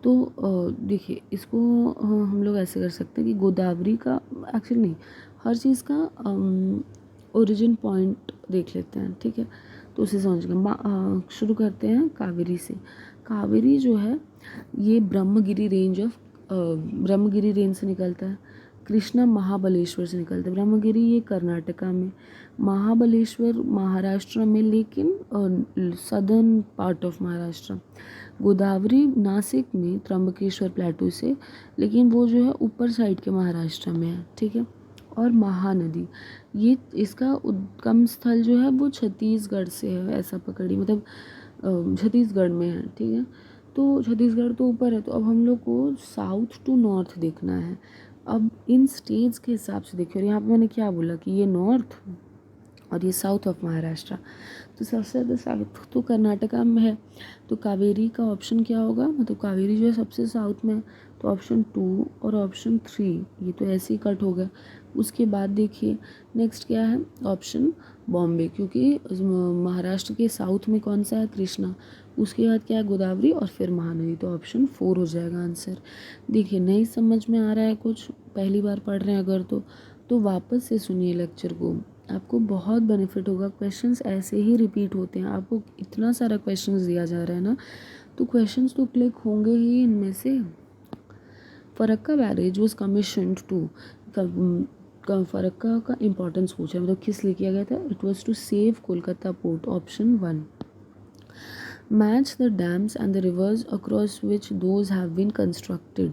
तो देखिए इसको हम लोग ऐसे कर सकते हैं कि गोदावरी का, एक्चुअली नहीं, हर चीज़ का ओरिजिन पॉइंट देख लेते हैं, ठीक है, तो उसे समझ गए। शुरू करते हैं कावेरी से। कावेरी जो है ये ब्रह्मगिरी रेंज से निकलता है। कृष्णा महाबलेश्वर से निकलता है। ब्रह्मगिरी ये कर्नाटका में, महाबलेश्वर महाराष्ट्र में, लेकिन southern part of Maharashtra. Godavari Nashik में त्र्यंबकेश्वर प्लेटू से, लेकिन वो जो है ऊपर साइड के महाराष्ट्र में है, ठीक है। और महानदी, ये इसका उद्गम स्थल जो है वो छत्तीसगढ़ से है, ऐसा पकड़ी, मतलब छत्तीसगढ़ में है, ठीक है। तो छत्तीसगढ़ तो ऊपर है, तो अब हम लोग को साउथ टू नॉर्थ देखना है। अब इन स्टेट्स के हिसाब से देखिए, और यहाँ पे मैंने क्या बोला कि ये नॉर्थ और ये साउथ ऑफ महाराष्ट्र, तो सबसे ज़्यादा साउथ तो कर्नाटका में है, तो कावेरी का ऑप्शन क्या होगा, मतलब कावेरी जो है सबसे साउथ में है, तो ऑप्शन 2 और ऑप्शन 3 ये तो ऐसे ही कट हो गया। उसके बाद देखिए नेक्स्ट क्या है, ऑप्शन बॉम्बे, क्योंकि महाराष्ट्र के साउथ में कौन सा है, कृष्णा, उसके बाद क्या है, गोदावरी, और फिर महानदी, तो ऑप्शन 4 हो जाएगा आंसर। देखिए नहीं समझ में आ रहा है कुछ, पहली बार पढ़ रहे हैं अगर तो वापस से सुनिए लेक्चर को, आपको बहुत बेनिफिट होगा। क्वेश्चंस ऐसे ही रिपीट होते हैं, आपको इतना सारा क्वेश्चंस दिया जा रहा है ना, तो क्वेश्चंस तो क्लिक होंगे ही इनमें से। Farakka barrage was commissioned to, Farakka का इंपॉर्टेंस पूछा, मतलब किस लिए किया गया था, it was to save Kolkata port, option 1। Match the dams and the rivers across which those have been constructed,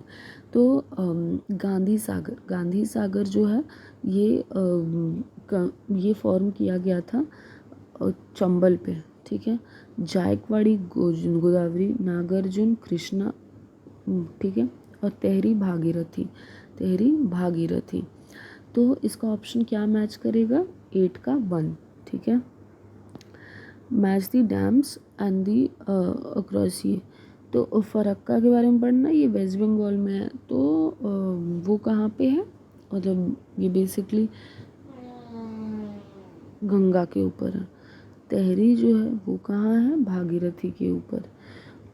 तो गांधी सागर जो है ये फॉर्म किया गया था चंबल पे, ठीक है। जायकवाड़ी गोदावरी, नागार्जुन कृष्णा, ठीक है, और तेहरी भागीरथी, तेहरी भागीरथी। तो इसका ऑप्शन क्या मैच करेगा, 8 का 1, ठीक है। Match the dams and the across ये, तो फरक्का के बारे में पढ़ना, ये वेस्ट बंगाल में है। तो वो कहाँ पे है, मतलब ये बेसिकली गंगा के ऊपर है। तेहरी जो है वो कहाँ है, भागीरथी के ऊपर।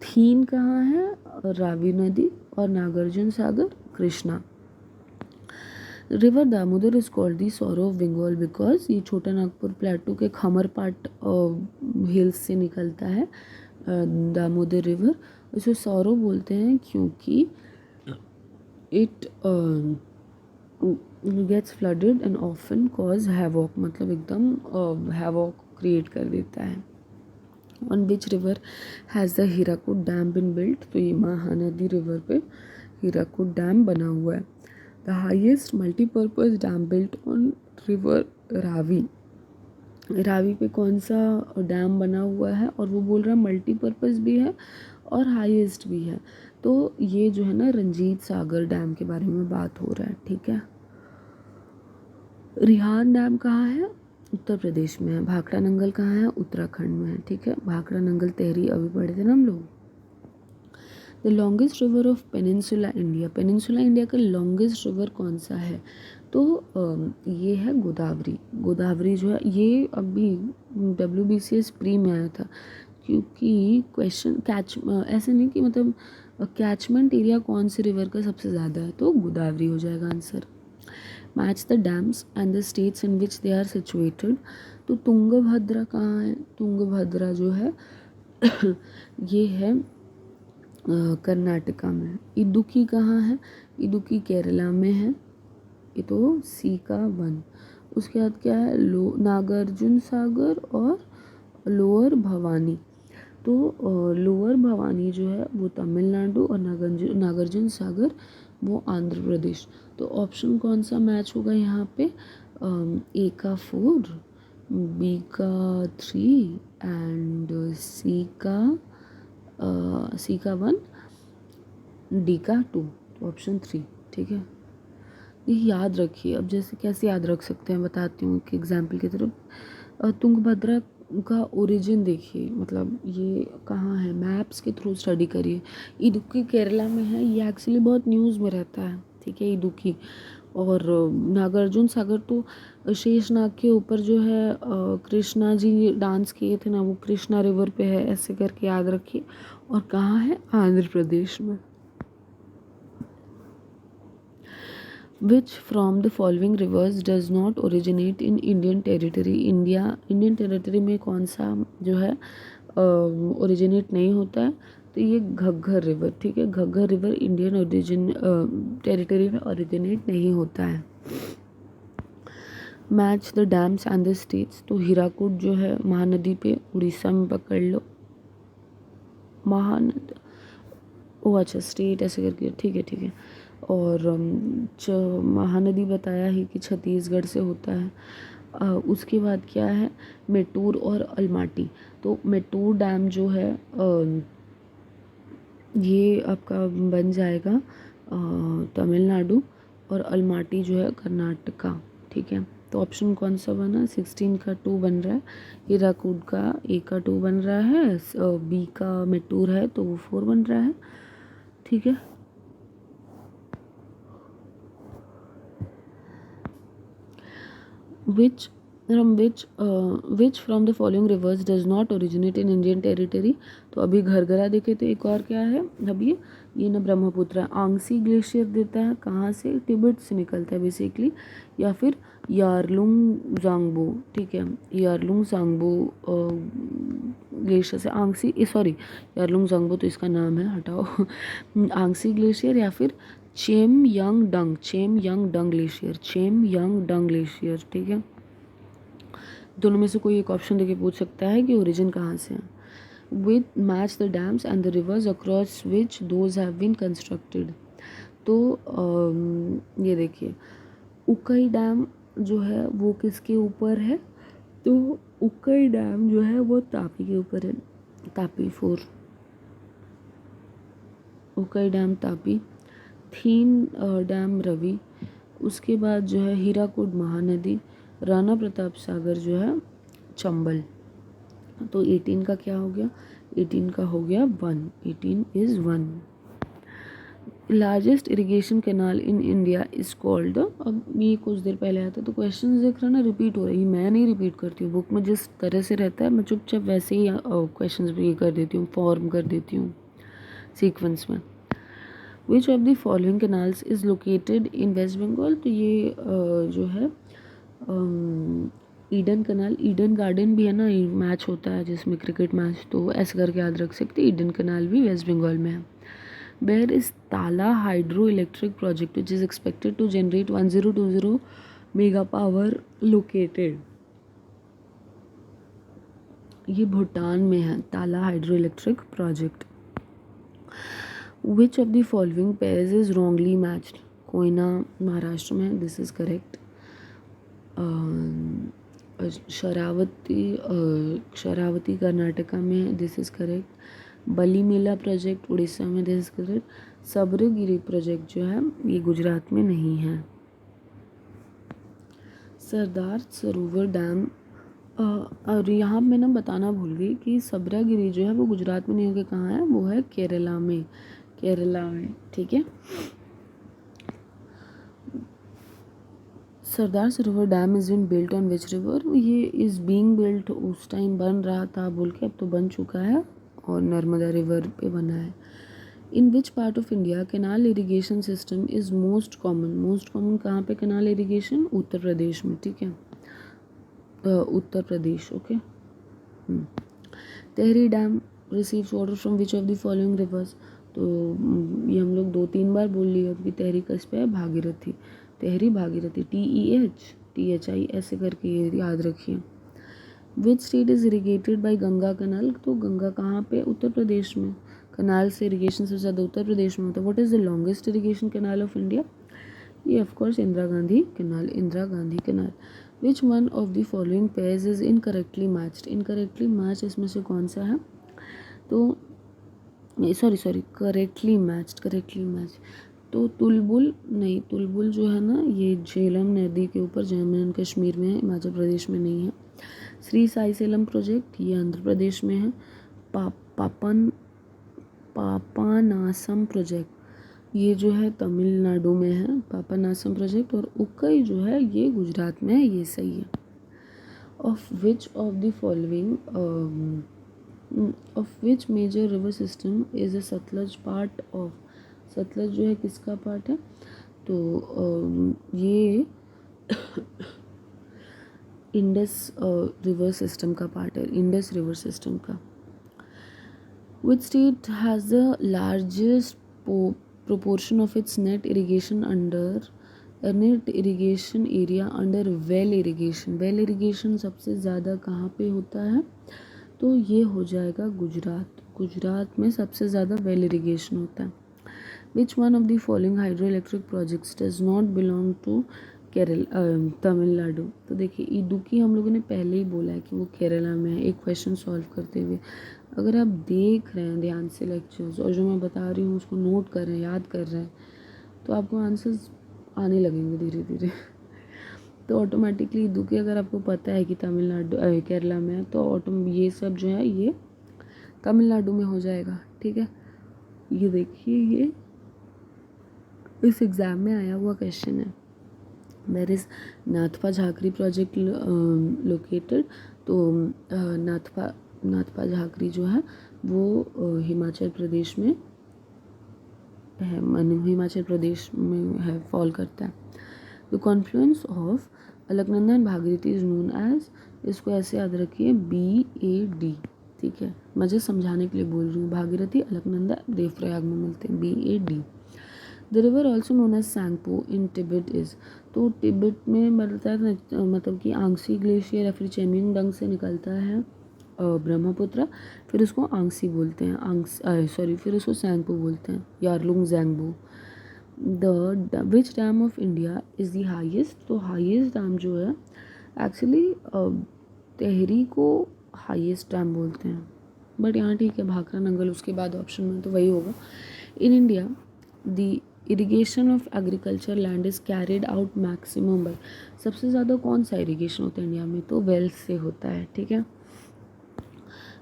थीन कहाँ है, रावी नदी और Nagarjuna Sagar Krishna. River Damodar is called the sorrow of Bengal because ये छोटा नागपुर प्लेटू के खमरपाट हिल्स से निकलता है दामोदर रिवर। इसे सॉरो बोलते हैं क्योंकि it gets flooded and often cause havoc, मतलब एकदम हैवॉक क्रिएट कर देता है। On which river has the Hirakud dam been built, तो ये महानदी रिवर पे हीराकुड डैम बना हुआ है। The highest multipurpose dam built on river Ravi, Ravi पे कौन सा डैम बना हुआ है, और वो बोल रहा है मल्टीपर्पज़ भी है और हाईएस्ट भी है। तो ये जो है ना रंजीत सागर डैम के बारे में बात हो रहा है, ठीक है। रिहान डैम कहाँ है, उत्तर प्रदेश में है। भाखड़ा नंगल कहाँ है, उत्तराखंड में है, ठीक है। भाखड़ा नंगल तेहरी अभी पढ़े थे ना हम लोग। The longest river of peninsula India, peninsula India का लॉन्गेस्ट रिवर कौन सा है, तो ये है गोदावरी। गोदावरी जो है ये अभी WBCS प्री में आया था, क्योंकि क्वेश्चन ऐसे नहीं कि मतलब कैचमेंट एरिया कौन से रिवर का सबसे ज़्यादा है, तो गोदावरी हो जाएगा answer. Match the dams and the states in which they are situated, तो तुंगभद्रा कहाँ है, तुंगभद्रा जो है ये है कर्नाटका में। इदुक्की कहाँ है, इदुक्की केरला में है, ये तो सी का 1। उसके बाद क्या है, नागार्जुन सागर और लोअर भवानी, तो लोअर भवानी जो है वो तमिलनाडु और नागार्जुन सागर वो आंध्र प्रदेश। तो ऑप्शन कौन सा मैच होगा यहाँ पे, ए का 4, बी का 3 एंड सी का 1, डी का 2, तो ऑप्शन 3, ठीक है। ये याद रखिए। अब जैसे कैसे याद रख सकते हैं बताती हूँ एक एग्जाम्पल की तरफ। तुंगभद्रा का ओरिजिन देखिए, मतलब ये कहाँ है, मैप्स के थ्रू स्टडी करिए। इदुक्की केरला में है, ये एक्चुअली बहुत न्यूज़ में रहता है, ठीक है, इदुक्की। और नागार्जुन सागर तो शेषनाग के ऊपर जो है कृष्णा जी डांस किए थे ना, वो कृष्णा रिवर पे है, ऐसे करके याद रखिए। और कहाँ है, आंध्र प्रदेश में। Which from the following rivers does not originate in Indian territory? Indian territory में कौन सा जो है ओरिजिनेट नहीं होता है, तो ये घग्गर रिवर, ठीक है। घग्गर रिवर इंडियन टेरिटरी में ओरिजिनेट नहीं होता है। Match the dams and the states, तो हीराकुड जो है महानदी पे उड़ीसा में पकड़ लो, महानदी, ओ अच्छा स्टेट ऐसे करके, ठीक है ठीक है। और महानदी बताया ही कि छत्तीसगढ़ से होता है। उसके बाद क्या है, मेट्टूर और अलमाटी। तो मेट्टूर डैम जो है ये आपका बन जाएगा तमिलनाडु, और अलमाटी जो है कर्नाटका, ठीक है। तो ऑप्शन कौन सा बना, 16 का 2 बन रहा है, हीराकुड का ए का 2 बन रहा है, बी का मेट्टूर है तो वो 4 बन रहा है, ठीक है। which from the following rivers does not originate in Indian territory? तो अभी घरघरा देखे तो एक और क्या है, अभी ये ना ब्रह्मपुत्र आंगसी ग्लेशियर देता है, कहाँ से, तिब्बत से निकलता है बेसिकली, या फिर यारलुंग जांगबो, ठीक है। यारलुंग जांगबो ग्लेशियर से आंगसी, सॉरी यारलुंग जांगबो तो इसका नाम है, हटाओ आंगसी ग्लेशियर या फिर चेम यंग डंग ग्लेशियर, ठीक है। दोनों में से कोई एक ऑप्शन देके पूछ सकता है कि ओरिजिन कहाँ से है। With match the dams and the rivers across which those have been constructed, तो ये देखिए उकई डैम जो है वो किसके ऊपर है, तो उकई डैम जो है वो तापी के ऊपर है, तापी 4, उकई डैम तापी। थीन डैम रवि, उसके बाद जो है हीराकुड महानदी, राणा प्रताप सागर जो है चंबल। तो 18 का क्या हो गया, 18 का हो गया 1, 18 is 1। Largest irrigation canal in India is called, अब ये कुछ देर पहले आया था तो क्वेश्चन देख रहा ना रिपीट हो रही है, मैं नहीं रिपीट करती हूँ, बुक में जिस तरह से रहता है मैं चुपचाप वैसे ही क्वेश्चन भी ये कर देती हूँ, फॉर्म कर देती हूँ सीक्वेंस में। Which of the following canals is located in West Bengal, तो ये जो है ईडन कनाल, ईडन गार्डन भी है ना, मैच होता है जिसमें क्रिकेट मैच, तो ऐसे करके याद रख सकते, ईडन कनाल भी वेस्ट बंगाल में है। Where is Tala hydroelectric project which is expected to generate 1020 mega power located? ये भूटान में है Tala hydroelectric project. Which of the following pairs is wrongly matched? Koyna Maharashtra में, this is correct. Sharavathi Karnataka में, this is correct. Balimela project Orissa में, this is correct. Sabarigiri project जो है ये गुजरात में नहीं है। सरदार सरोवर डैम, और यहाँ मैं ना बताना भूल गई कि सब्रागिरी जो है वो गुजरात में नहीं होकर कहाँ है, वो है केरला में, केरला में, ठीक है। Sardar Sarovar dam is been built on which river, ये इज़ बीइंग बिल्ट, उस टाइम बन रहा था बोल के, अब तो बन चुका है और नर्मदा रिवर पे बना है। In which part of India canal irrigation system is most common, most common कहाँ पे कैनाल इरिगेशन, उत्तर प्रदेश में, ठीक है, Uttar Pradesh, okay. Tehri dam receives water from which of the following rivers, तो ये हम लोग 2-3 बार बोल लिए अब कि तेहरी किस पे है, भागीरथी, तेहरी भागीरथी, TEH ऐसे करके ये याद रखिए। Which state is irrigated by Ganga canal, तो गंगा कहाँ पे, उत्तर प्रदेश में, कनाल से इरीगेशन सबसे ज़्यादा उत्तर प्रदेश में होता है। What is the longest irrigation canal of India, ये of course Indira Gandhi canal, Indira Gandhi canal. Which one of the following pairs is incorrectly matched, incorrectly match इसमें से कौन सा है, तो सॉरी करेक्टली मैच, तो तुलबुल नहीं, तुलबुल जो है ना ये झेलम नदी के ऊपर जम्मू एंड कश्मीर में है, हिमाचल प्रदेश में नहीं है। श्री साई सेलम प्रोजेक्ट ये आंध्र प्रदेश में है। पापानासम प्रोजेक्ट ये जो है तमिलनाडु में है, पापानासम प्रोजेक्ट, और उक्कई जो है ये गुजरात में है, ये सही है। Of which of the following of which major river system is a Sutlej part of, Sutlej जो है किसका पार्ट है, तो ये इंडस रिवर सिस्टम का पार्ट है, इंडस रिवर सिस्टम का। Which state has the largest proportion of its net irrigation area under well irrigation, well irrigation सबसे ज़्यादा कहाँ पे होता है, तो ये हो जाएगा गुजरात, गुजरात में सबसे ज़्यादा वेल इरिगेशन होता है। Which one of the following hydroelectric projects does not belong to Tamil Nadu, तो देखिए इडुक्की हम लोगों ने पहले ही बोला है कि वो केरला में है, एक क्वेश्चन सॉल्व करते हुए। अगर आप देख रहे हैं ध्यान से लेक्चर्स और जो मैं बता रही हूँ उसको नोट कर रहे हैं, याद कर रहे हैं, तो आपको आंसर्स आने लगेंगे धीरे धीरे। तो ऑटोमेटिकली इडुक्की अगर आपको पता है कि तमिलनाडु केरला में है, तो ऑटो ये सब जो है ये तमिलनाडु में हो जाएगा, ठीक है। ये देखिए ये इस एग्ज़ाम में आया हुआ क्वेश्चन है। Where is Nathpa Jhakri project located, तो नाथपा झाकरी जो है वो हिमाचल प्रदेश में है, हिमाचल प्रदेश में है, फॉल करता है। The confluence of Alaknanda and Bhagirathi is known as, इसको ऐसे याद रखिए BAD, ठीक है, मुझे समझाने के लिए बोल रही हूँ। भागीरथी अलकनंदा देवप्रयाग में मिलते हैं, BAD। The river also known as Tsangpo in Tibet is, तो तिब्बत में बनता है मतलब कि आंगसी ग्लेशियर या फिर चेमिंग डंग से निकलता है ब्रह्मपुत्र, फिर उसको आंगसी बोलते हैं, फिर उसको सैंगपो बोलते हैं, Yarlung Zangbo. The which dam of India is the highest, तो हाईएस्ट डैम जो है एक्चुअली तेहरी को हाईएस्ट डैम बोलते हैं, बट यहाँ ठीक है भाखरा नंगल उसके बाद ऑप्शन में तो वही होगा। In India the irrigation of agriculture land is carried out maximum bye, सबसे ज़्यादा कौन सा इरिगेशन होता है इंडिया में, तो वेल्स से होता है, ठीक है।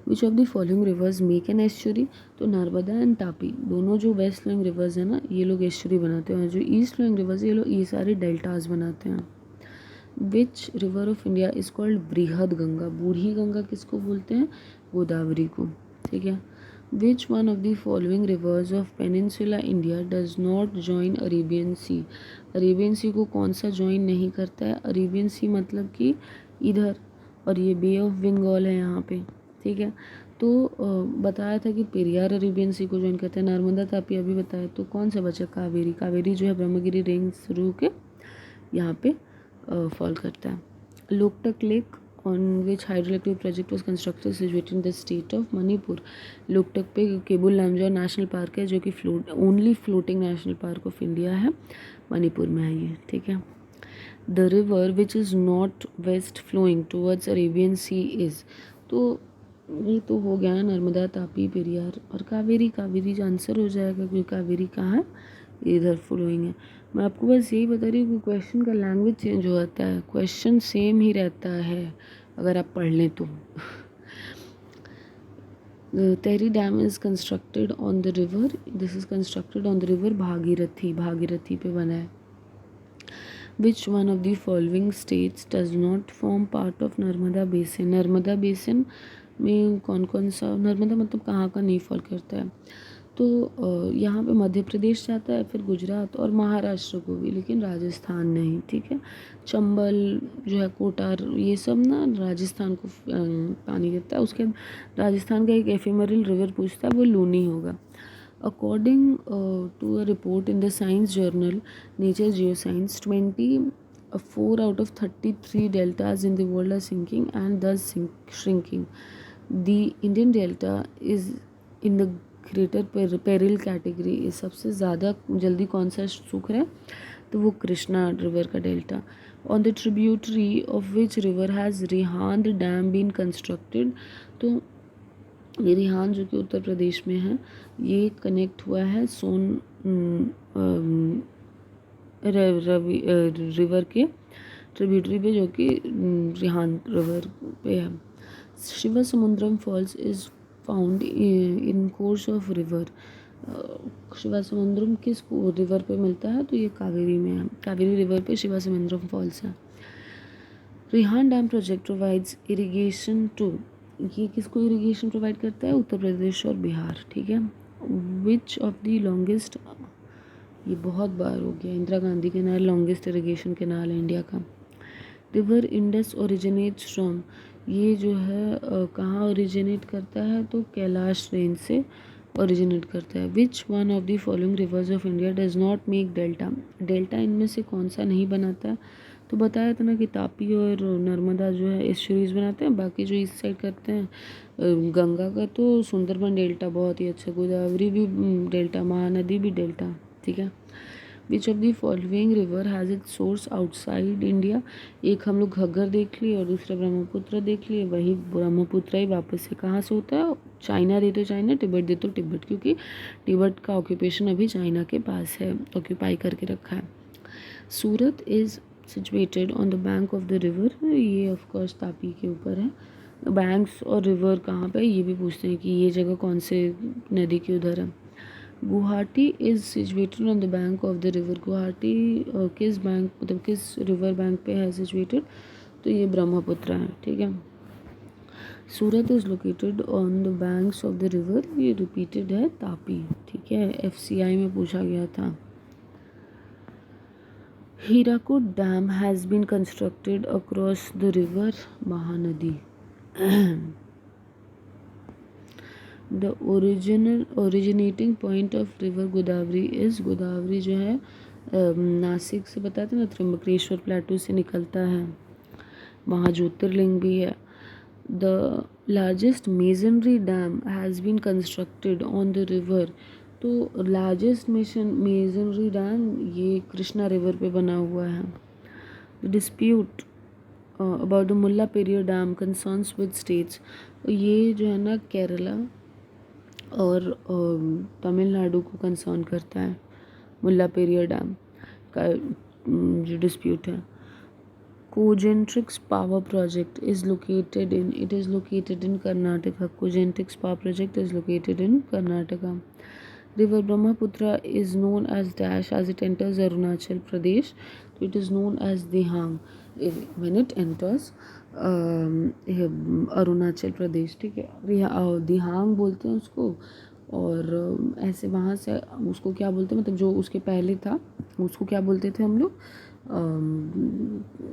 Which of the following reverse make an estuary, तो नर्मदा एंड तापी दोनों जो वेस्ट फ्लोइंग रिवर्स है ना, ये लोग एस्चुरी बनाते हैं, और जो ईस्ट फ्लोइंग रिवर्स है ये लोग ये सारे डेल्टाज बनाते हैं। Which river of India is called बृहद गंगा, बूढ़ी गंगा किसको बोलते हैं, गोदावरी को, ठीक है। Which one of the following rivers of peninsula India does not join Arabian sea, Arabian sea को कौन सा ज्वाइन नहीं करता है, अरेबियन सी मतलब कि इधर, और ये बे ऑफ बंगाल है यहाँ पे, ठीक है। तो बताया था कि पेरियार अरेबियन सी को ज्वाइन करते हैं, नर्मदा तापी अभी बताया, तो कौन सा बचा, कावेरी, कावेरी जो है ब्रह्मगिरी रेंज शुरू के यहाँ पे फॉल करता है। Loktak lake on which hydroelectric project was constructed situated in the state of Manipur, Loktak पे केबुल लामजाओ नेशनल पार्क है जो कि only floating national park of India है, मणिपुर में है ये, ठीक है। The river which is not west flowing towards Arabian sea is, तो ये तो हो गया नर्मदा तापी पेरियार और कावेरी, कावेरी जो आंसर हो जाएगा क्योंकि कावेरी कहाँ है, इधर फ्लोइंग है। मैं आपको बस यही बता रही हूँ कि क्वेश्चन का लैंग्वेज चेंज हो जाता है, क्वेश्चन सेम ही रहता है अगर आप पढ़ लें तो। Tehri dam is constructed on the river, this is constructed on the river Bhagirathi, Bhagirathi पे बना है। Which one of the following states does not form part of Narmada basin, Narmada basin में कौन कौन सा, नर्मदा मतलब कहाँ का नहीं फॉल करता है, तो यहाँ पे मध्य प्रदेश जाता है, फिर गुजरात और महाराष्ट्र को भी, लेकिन राजस्थान नहीं, ठीक है। चंबल जो है, कोटार, ये सब ना राजस्थान को पानी देता है। उसके बाद राजस्थान का एक एफिमरल रिवर पूछता है, वो लूनी होगा। According to a report in the science journal Nature Geoscience, 24 out of 33 deltas in the world are sinking and thus shrinking. The Indian delta is in the greater peril category, ये सबसे ज़्यादा जल्दी कौन सा सूख रहा है, तो वो कृष्णा रिवर का डेल्टा। On the tributary of which river has Rihand dam been constructed, तो ये रिहांद जो कि उत्तर प्रदेश में है, ये कनेक्ट हुआ है सोन रिवर के ट्रिब्यूटरी पे जो कि रिहांद रिवर पे है। Shiva Samudram falls is found in course of river, Shiva Samudram किस रिवर पे मिलता है, तो ये कावेरी में है, कावेरी रिवर पे शिवा समुद्रम फॉल्स है। Rihand dam project provides irrigation to, ये किसको इरिगेशन प्रोवाइड करता है, उत्तर प्रदेश और बिहार, ठीक है। विच ऑफ द लॉन्गेस्ट, ये बहुत बार हो गया, Indira Gandhi canal longest irrigation canal है इंडिया का। रिवर इंडस ओरिजिनेट्स फ्रॉम, ये जो है कहाँ ओरिजिनेट करता है, तो कैलाश रेंज से ओरिजिनेट करता है। Which one of the following rivers of India does not make delta, delta इनमें से कौन सा नहीं बनाता है, तो बताया था ना कि तापी और नर्मदा जो है एस्चुरीज बनाते हैं, बाकी जो इस साइड करते हैं गंगा का, तो सुंदरबन डेल्टा बहुत ही अच्छा, गोदावरी भी डेल्टा, महानदी भी डेल्टा, ठीक है। Which of the following river has it source outside India, एक हम लोग घग्गर देख लिए और दूसरा ब्रह्मपुत्र देख लिए, वही ब्रह्मपुत्र ही वापस से कहाँ से होता है, चाइना दे तो चाइना, तिब्बत दे तो तिब्बत, क्योंकि तिब्बत का ऑक्यूपेशन अभी चाइना के पास है, ऑक्यूपाई करके रखा है। Surat is situated on the bank of the river, ये ऑफकोर्स तापी के ऊपर है। बैंक्स और रिवर कहाँ पे, ये भी पूछते हैं कि ये जगह कौन से नदी के उधर है। Guwahati is situated on the bank of the river, Guwahati किस बैंक मतलब किस रिवर बैंक पे है सिचुएटेड, तो ये ब्रह्मपुत्र है, ठीक है। Surat is located on the banks of the river, ये रिपीटेड है तापी, ठीक है, FCI में पूछा गया था। Hirakud dam has been constructed across the river Mahanadi. The originating point of river Godavari is, Godavari जो है नासिक से बताते हैं ना, त्र्यंबकेश्वर प्लेटू से निकलता है, वहाँ ज्योतिर्लिंग भी है। The largest masonry dam has been constructed on the river, तो लार्जेस्ट मेजनरी डैम ये कृष्णा रिवर पे बना हुआ है। The dispute about the Mulla Periyar dam concerns with states, ये जो है ना केरला और तमिलनाडु को कंसर्न करता है। मुल्ला पेरियार डैम का जो डिस्प्यूट है। Cogentrix power project is located in Karnataka. Cogentrix power project is located in Karnataka. River Brahmaputra is known as dash as it enters Arunachal Pradesh. So it is known as Dihang when it enters Arunachal Pradesh, ठीक है। दिहांग बोलते हैं उसको, और ऐसे वहाँ से उसको क्या बोलते हैं, मतलब जो उसके पहले था उसको क्या बोलते थे हम लोग,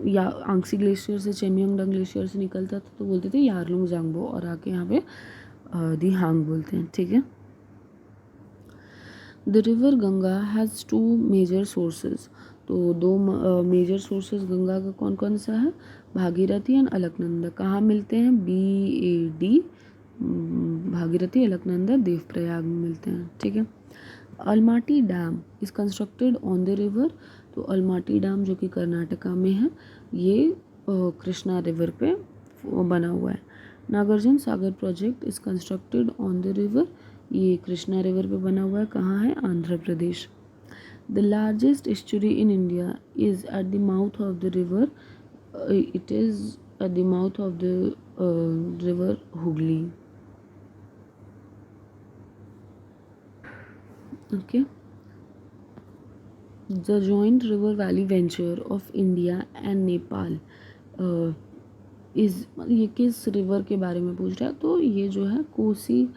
या आंगसी ग्लेशियर से चेमियांगडंग ग्लेशियर से निकलता था तो बोलते थे यारलुंग जांगबो, और आके यहाँ पे दिहांग बोलते हैं, ठीक है। The river Ganga has 2 major sources. तो 2 मेजर सोर्सेज गंगा का कौन कौन सा है, भागीरथी एंड अलकनंदा। कहाँ मिलते हैं, BAD भागीरथी, अलकनंदा देवप्रयाग में मिलते हैं, ठीक है। Almaty dam is constructed on the river. तो अलमाटी डैम जो कि कर्नाटका में है, ये कृष्णा रिवर पे बना हुआ है। Nagarjuna Sagar project is constructed on the river, ये कृष्णा रिवर पे बना हुआ है, कहाँ है, Andhra Pradesh. The largest estuary in India is at the mouth of the river, it is at the mouth of the river Hooghly, okay. The joint river valley venture of India and Nepal इस ये किस river के बारे में पूछ रहा है, तो ये जो है कोसी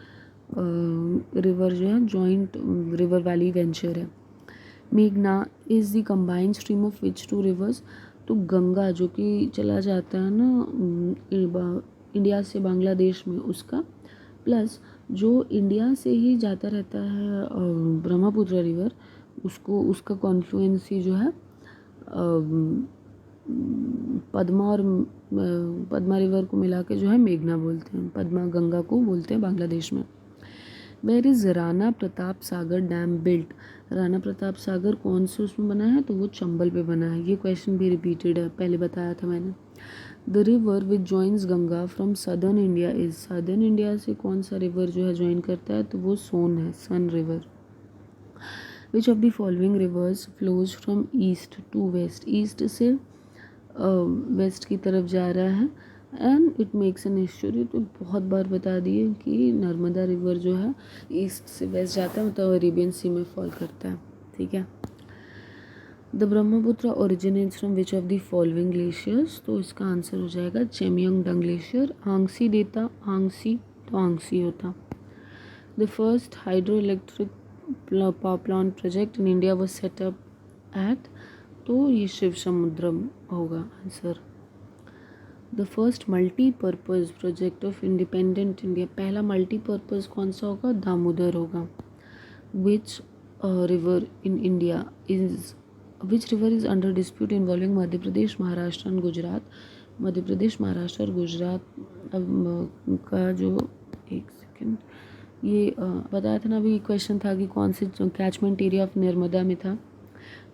रिवर जो है जॉइंट रिवर वैली वेंचर है। मेघना is the combined stream of which 2 reverse. तो गंगा जो कि चला जाता है ना इंडिया से बांग्लादेश में, उसका प्लस जो इंडिया से ही जाता रहता है ब्रह्मपुत्र रिवर, उसको उसका कॉन्फ्लुएंसी जो है पद्मा और पद्मा रिवर को मिला के जो है मेघना बोलते हैं, पद्मा गंगा को बोलते हैं बांग्लादेश में। Where is Rana Pratap Sagar dam built. Rana Pratap Sagar कौन से उसमें बना है, तो वो चंबल पे बना है। ये क्वेश्चन भी रिपीटेड है, पहले बताया था मैंने। The river which joins Ganga from southern India is. Southern India से कौन सा रिवर जो है ज्वाइन करता है, तो वो सोन है, Son river. Which of the following rivers flows from east to west. East से वेस्ट की तरफ जा रहा है and it makes an estuary. तो बहुत बार बता दिए कि नर्मदा रिवर जो है ईस्ट से वेस्ट जाता है, मतलब अरेबियन सी में फॉल करता है, ठीक है। The Brahmaputra originates from which of the following glaciers. तो इसका आंसर हो जाएगा चेमियांगडंग ग्लेशियर। आंगसी देता, आंगसी तो आंगसी होता। The first hydro electric power plant project in India was set up at, तो ये शिव समुद्रम होगा answer. The first multipurpose project of independent India, पहला मल्टीपर्पज़ कौन सा होगा, दामोदर होगा। Which river in India is, which river is under dispute involving Madhya Pradesh, Maharashtra and Gujarat. Madhya Pradesh, Maharashtra और गुजरात का जो, एक सेकेंड, ये बताया था ना अभी, क्वेश्चन था कि कौन से कैचमेंट एरिया ऑफ नर्मदा में था,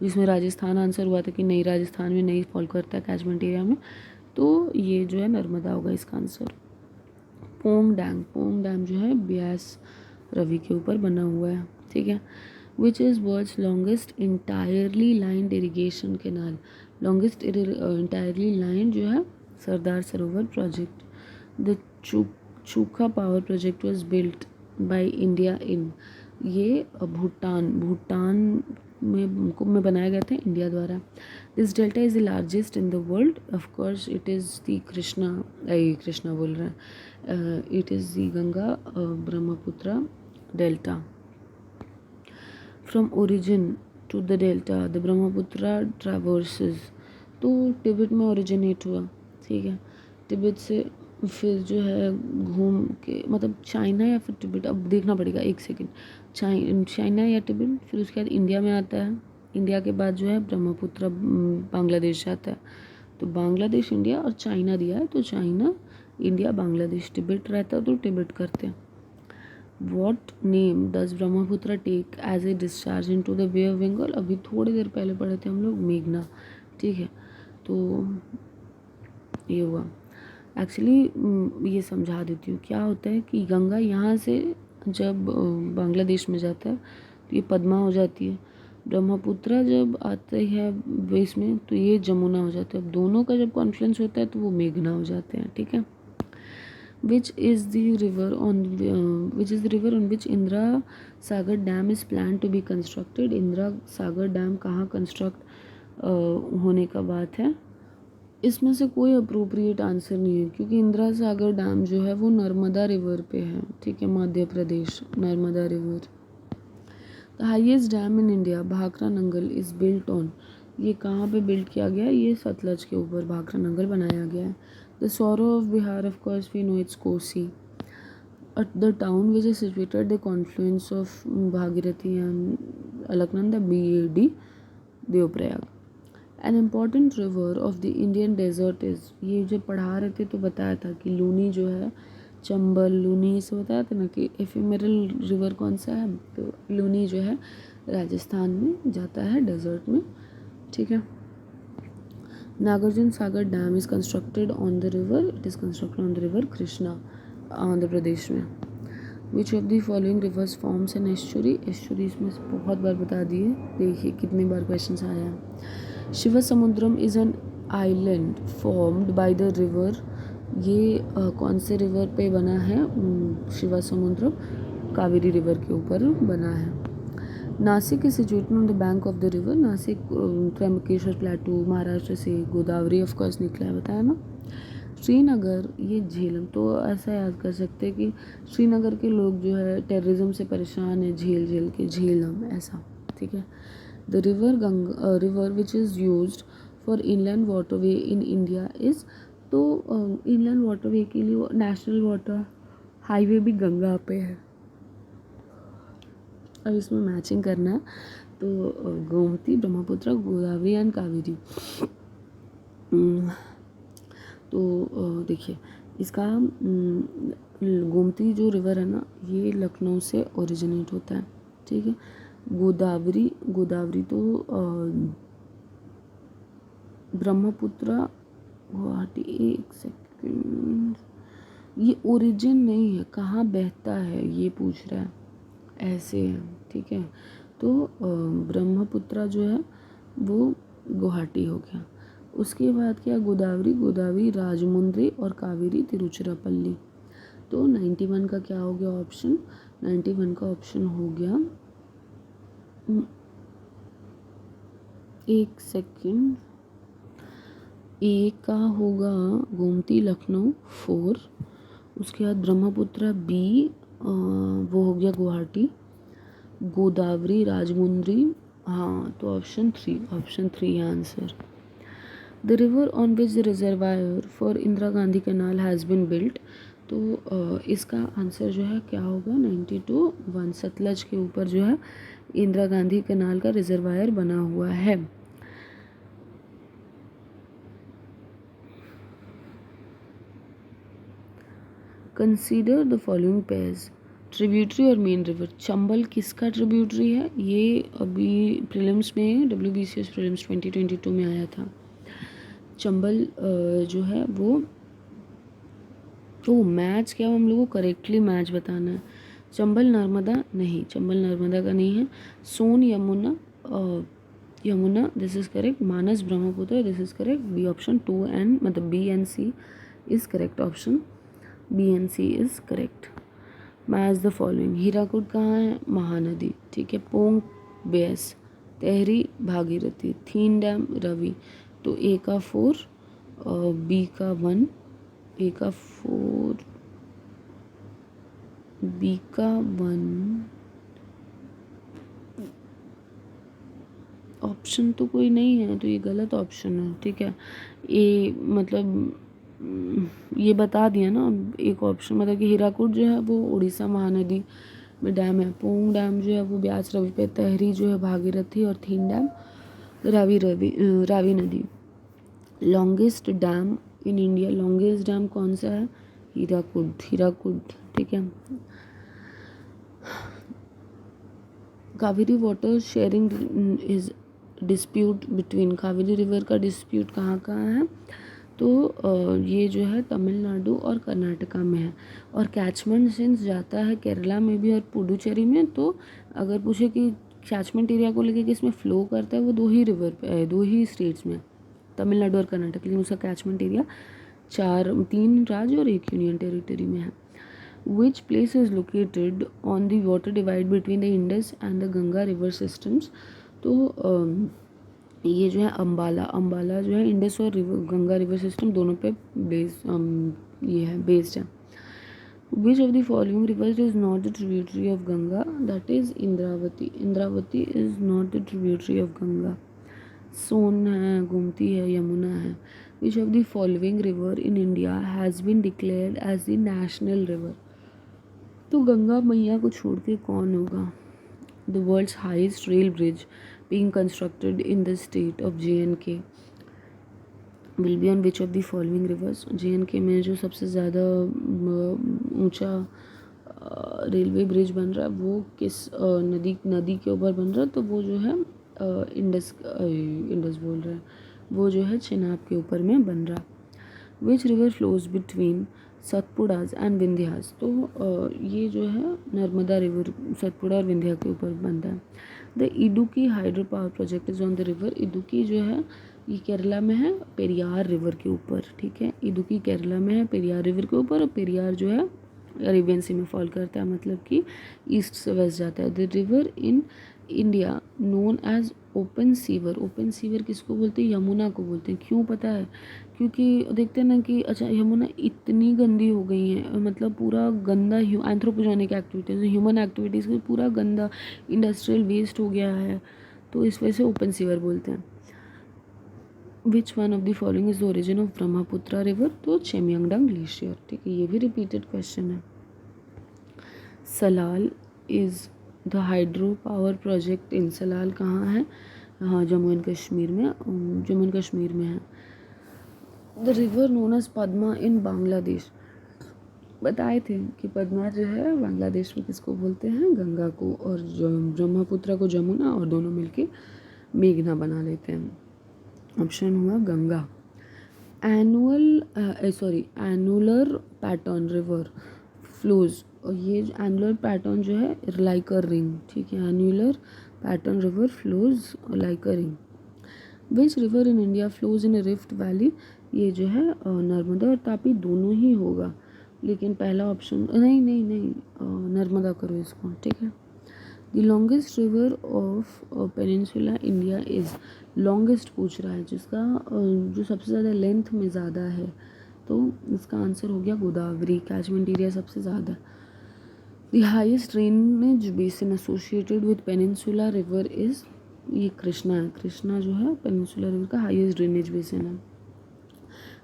जिसमें राजस्थान आंसर हुआ था कि नहीं, राजस्थान में नहीं फॉल करता है कैचमेंट एरिया में, तो ये जो है नर्मदा होगा इसका आंसर। पोंग डैम जो है ब्यास रवि के ऊपर बना हुआ है, ठीक है। Which is world's longest entirely lined irrigation canal. Longest entirely lined जो है Sardar Sarovar project. The Chukha power project was built by India in, ये भूटान में बनाया गया था इंडिया द्वारा। This delta is the largest in the world, of course it is the Krishna बोल रहा है, it is the Ganga Brahmaputra delta. From origin to the delta the Brahmaputra traverses, तो तिब्बत में ओरिजिनेट हुआ, ठीक है। तिब्बत से फिर जो है घूम के, मतलब चाइना या फिर तिब्बत, अब देखना पड़ेगा, एक सेकेंड, चाइना या तिब्बत, फिर उसके बाद इंडिया में आता है। इंडिया के बाद जो है ब्रह्मपुत्र बांग्लादेश आता है। तो बांग्लादेश, इंडिया और चाइना दिया है, तो चाइना, इंडिया, बांग्लादेश, तिब्बत रहता है तो तिब्बत करते हैं। What name does Brahmaputra take as a discharge into the bay of Bengal. अभी थोड़ी देर पहले पढ़े थे हम लोग, मेघना, ठीक है। तो ये हुआ, एक्चुअली ये समझा देती हूँ। क्या होता है कि गंगा यहाँ से जब बांग्लादेश में जाता है तो ये पद्मा हो जाती है, ब्रह्मपुत्र जब आते हैं बेस में तो ये जमुना हो जाता है। अब दोनों का जब कॉन्फ्लुएंस होता है तो वो मेघना हो जाते हैं, ठीक है। which is the river on which Indira Sagar dam is plan to be constructed. Indira Sagar dam कहाँ कंस्ट्रक्ट होने का बात है। इसमें से कोई अप्रोप्रिएट आंसर नहीं है, क्योंकि इंदिरा सागर डैम जो है वो नर्मदा रिवर पे है, ठीक है, Madhya Pradesh, Narmada river. The highest dam in India Bhakra Nangal is built on. ये कहाँ पे बिल्ड किया गया है? ये सतलज के ऊपर भाखरा नंगल बनाया गया है। The sorrow of Bihar, of course we know it's Kosi. The town which is situated the confluence of Bhagirathi and Alaknanda, BAD, Devprayag. An important river of the Indian desert is, ये जब पढ़ा रहे थे तो बताया था कि लूनी जो है, चंबल, लूनी, से बताया था ना कि एफिमेरल रिवर कौन सा है, तो लूनी जो है राजस्थान में जाता है, डेजर्ट में, ठीक है। Nagarjuna Sagar dam is constructed on the river, it is constructed on the river Krishna, Andhra Pradesh में। Which of the following rivers forms an estuary. Estuary इसमें बहुत बार बता दिए, देखिए कितनी बार क्वेश्चन आया है। Shiv Samudram is an island formed by the river. ये कौन से रिवर पे बना है? शिवा समुद्रम कावेरी रिवर के ऊपर बना है। Nashik is situated on the bank of the river. Nashik Trimbakeshwar प्लेटू, Maharashtra से गोदावरी ऑफ कोर्स निकला है, बताया ना। श्रीनगर, ये झेलम, तो ऐसा याद कर सकते हैं कि श्रीनगर के लोग जो है टेररिज्म से परेशान है, झेल के, झेलम, ऐसा, ठीक है। The river Ganga, river which is used for inland waterway in India is, तो इनलैंड वाटरवे के लिए नेशनल वाटर हाईवे भी गंगा पे है। अब इसमें मैचिंग करना है तो गोमती, ब्रह्मपुत्र, गोदावरी एंड कावेरी। तो देखिए इसका गोमती जो रिवर है ना, ये लखनऊ से ओरिजिनेट होता है, ठीक है। गोदावरी तो ब्रह्मपुत्र, गुवाहाटी, एक सेकंड, ये ओरिजिन नहीं है, कहाँ बहता है ये पूछ रहा है, ऐसे है, ठीक है। तो ब्रह्मपुत्र जो है वो गुवाहाटी हो गया। उसके बाद क्या, गोदावरी राजमुंद्री और कावेरी तिरुचिरापल्ली। तो 91 का क्या हो गया ऑप्शन? 91 का ऑप्शन हो गया, एक सेकंड, ए का होगा गोमती लखनऊ 4, उसके बाद ब्रह्मपुत्र बी, वो हो गया गुवाहाटी, गोदावरी राजमुंद्री, हाँ, तो ऑप्शन 3 है answer. The river on which the reservoir for Indira Gandhi canal has been built, तो इसका आंसर जो है क्या होगा? 92-1, सतलज के ऊपर जो है इंदिरा गांधी कैनाल का रिजर्वायर बना हुआ है। Consider the following pairs, tributary और मेन रिवर। चंबल किसका ट्रिब्यूटरी है? ये अभी प्रीलिम्स में, WBCS प्रीलिम्स 2022 में आया था। चंबल जो है वो मैच क्या, हम लोगों को करेक्टली मैच बताना है। चंबल नर्मदा नहीं, चंबल नर्मदा का नहीं है। Son Yamuna this is correct. Manas Brahmaputra this is correct. B option 2 and मतलब B and C is correct option. B and C is correct. Match the following. Hirakud कहाँ है? महानदी, ठीक है। पोंग बेस, तेहरी भागीरथी, थीन डैम रवि। तो A का 4, B का 1, A का 4, B का 1, ऑप्शन तो कोई नहीं है, तो ये गलत ऑप्शन है, ठीक है। ए मतलब ये बता दिया ना एक ऑप्शन, मतलब कि हीराकुड जो है वो उड़ीसा महानदी में डैम है। पोंग डैम जो है वो ब्यास रवि पे, तहरी जो है भागीरथी, और थीन डैम रावी नदी। Longest dam in India, longest dam कौन सा है? हीराकुड, ठीक है। Kaveri water sharing is dispute between, Kaveri river का डिस्प्यूट कहाँ है? तो ये जो है तमिलनाडु और कर्नाटका में है, और कैचमेंट सिंस जाता है केरला में भी और पुडुचेरी में। तो अगर पूछे कि कैचमेंट एरिया को लेके किसमें फ़्लो करता है वो दो ही रिवर पे, दो ही स्टेट्स में, तमिलनाडु और कर्नाटक, लेकिन उसका कैचमेंट एरिया तीन राज्य और एक यूनियन टेरिटरी में है। Which place is located on the water divide between the Indus and the Ganga river systems. तो ये जो है अम्बाला जो है इंडस और गंगा रिवर सिस्टम दोनों पे ये है बेस्ड है। Which of the following rivers is not the tributary of Ganga? That is Indravati. Indravati is not the tributary of Ganga. सोन है, गोमती है, यमुना है. Which of the following river in India has been declared as the national river? तो गंगा मैया को छोड़ के कौन होगा? The world's highest rail bridge being constructed in the state of J&K will be on which of the following rivers? J&K में जो सबसे ज़्यादा ऊंचा रेलवे ब्रिज बन रहा है वो किस नदी के ऊपर बन रहा है? तो वो जो है इंडस बोल रहा है, वो जो है चिनाब के ऊपर में बन रहा। Which river flows between Satpuras and Vindhyas? तो ये जो है नर्मदा रिवर सतपुड़ा और विंध्या के ऊपर बनता है। The Idukki hydro power project is on the river. Idukki जो है ये केरला में है, पेरियार रिवर के ऊपर, ठीक है। इडुक्की केरला में है, पेरियार रिवर के ऊपर, और पेरियार जो है अरेबियन सी में फॉल करता है, मतलब कि ईस्ट से वेस्ट जाता है। The river in India known as open sewer. Open sewer किसको बोलते हैं? यमुना को बोलते हैं। क्यों पता है? क्योंकि देखते हैं ना कि अच्छा यमुना इतनी गंदी हो गई है, मतलब पूरा गंदा एंथ्रोपोजेनिक एक्टिविटीज़, ह्यूमन एक्टिविटीज़ से पूरा गंदा इंडस्ट्रियल वेस्ट हो गया है, तो इस वजह से ओपन सीवर बोलते हैं। Which one of the following is the origin of Brahmaputra river? तो चेमियांगडांग ग्लेशियर, ठीक है, ये भी रिपीटेड क्वेश्चन है। Salal is the hydro power project in Salal कहाँ है? हाँ, जम्मू एंड कश्मीर में, जम्मू एंड कश्मीर में है। The river known as Padma in Bangladesh. बताए थे कि पद्मा जो है बांग्लादेश में किसको बोलते हैं? गंगा को, और ब्रह्मपुत्रा को जमुना, और दोनों मिलके मेघना बना लेते हैं। ऑप्शन हुआ Ganga. Annular pattern river flows, और ये एनुलर पैटर्न जो है लाइक अ रिंग, ठीक है। Annular pattern river flows like a ring. Which river in India flows in rift valley? ये जो है नर्मदा और तापी दोनों ही होगा, लेकिन पहला ऑप्शन नहीं नर्मदा करो इसको, ठीक है। The longest river of peninsula India is, longest पूछ रहा है, जिसका जो सबसे ज़्यादा लेंथ में ज़्यादा है, तो इसका आंसर हो गया गोदावरी, कैचमेंट एरिया सबसे ज़्यादा। The highest drainage basin associated with peninsula river is, ये कृष्णा है। कृष्णा जो है पेनिनसुला रिवर का हाइस्ट ड्रेनेज बेसिन है।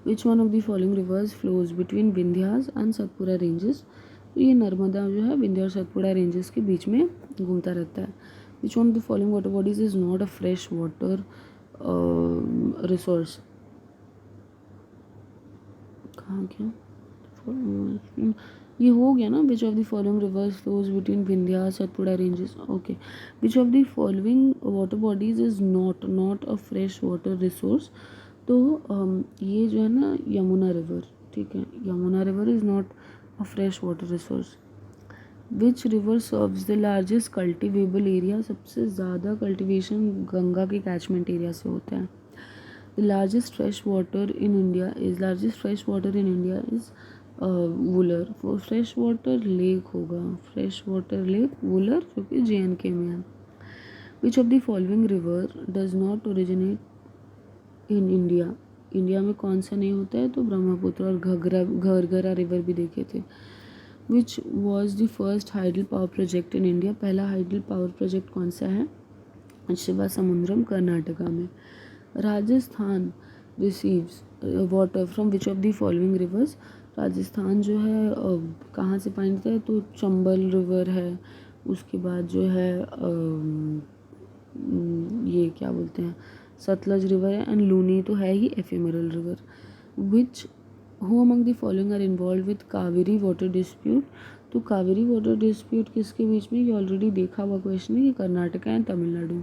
Which one of the following rivers flows between Vindhyas and Satpura ranges? तो ये नर्मदा जो है विंध्या और सतपुड़ा रेंजेस के बीच में घूमता रहता है। Which one of the following water bodies is not a fresh water resource? कहाँ क्या ये हो गया ना। विच of the following rivers flows between Vindhya Satpura ranges? Okay. Which of the following water bodies is not a fresh water resource? तो ये जो है ना यमुना रिवर, ठीक है, Yamuna river is not a fresh water resource. Which river serves the largest cultivable area? सबसे ज़्यादा cultivation Ganga के कैचमेंट एरिया से होता है। The largest fresh water in India is Wular. वो फ्रेश वाटर लेक होगा, फ्रेश वाटर लेक वुलर, जो कि JNK में है। Which of the following river does not originate in India? India में कौन सा नहीं होता है? तो ब्रह्मपुत्र और घरघरा रिवर भी देखे थे। Which was the first hydel power project in India? पहला हाइडल पावर प्रोजेक्ट कौन सा है? शिवा समुद्रम, कर्नाटका में। Rajasthan receives water from which of the following reverse? Rajasthan जो है कहाँ से पानी देता है? तो चंबल रिवर है, उसके बाद जो है ये क्या बोलते हैं, सतलज रिवर है, एंड लूनी तो है ही, ephemeral river. Which who among the following are involved with Kaveri water dispute? तो कावेरी वाटर डिस्प्यूट किसके बीच में? ये ऑलरेडी देखा हुआ क्वेश्चन है, ये Karnataka and Tamil Nadu.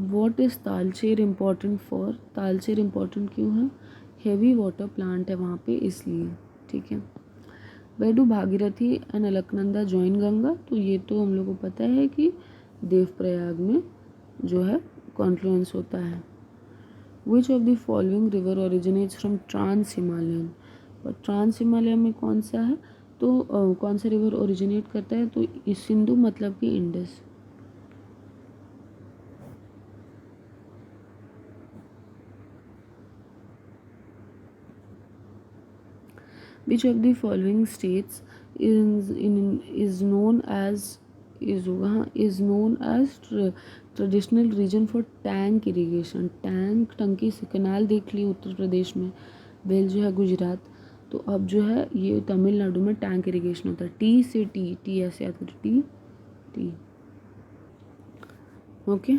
What is Talcher important for? Talcher important क्यों है? हैवी वाटर प्लांट है वहाँ पे, इसलिए, ठीक है। Where do Bhagirathi and Alaknanda join Ganga, तो ये तो हम लोग को पता है कि देवप्रयाग में जो है कॉन्फ्लुएंस होता है। Which of the following river originates from trans Himalayan, और ट्रांस हिमालय में कौन सा है, तो कौन सा रिवर ओरिजिनेट करता है, तो सिंधु मतलब कि Indus. Which of the following states is known as traditional region for tank irrigation? Tank टंकी से कैनाल देख ली उत्तर प्रदेश में, वेल जो है गुजरात, तो अब जो है ये तमिलनाडु में टैंक इरिगेशन होता है। टी से टी ऐसे याद करो, T T. Okay.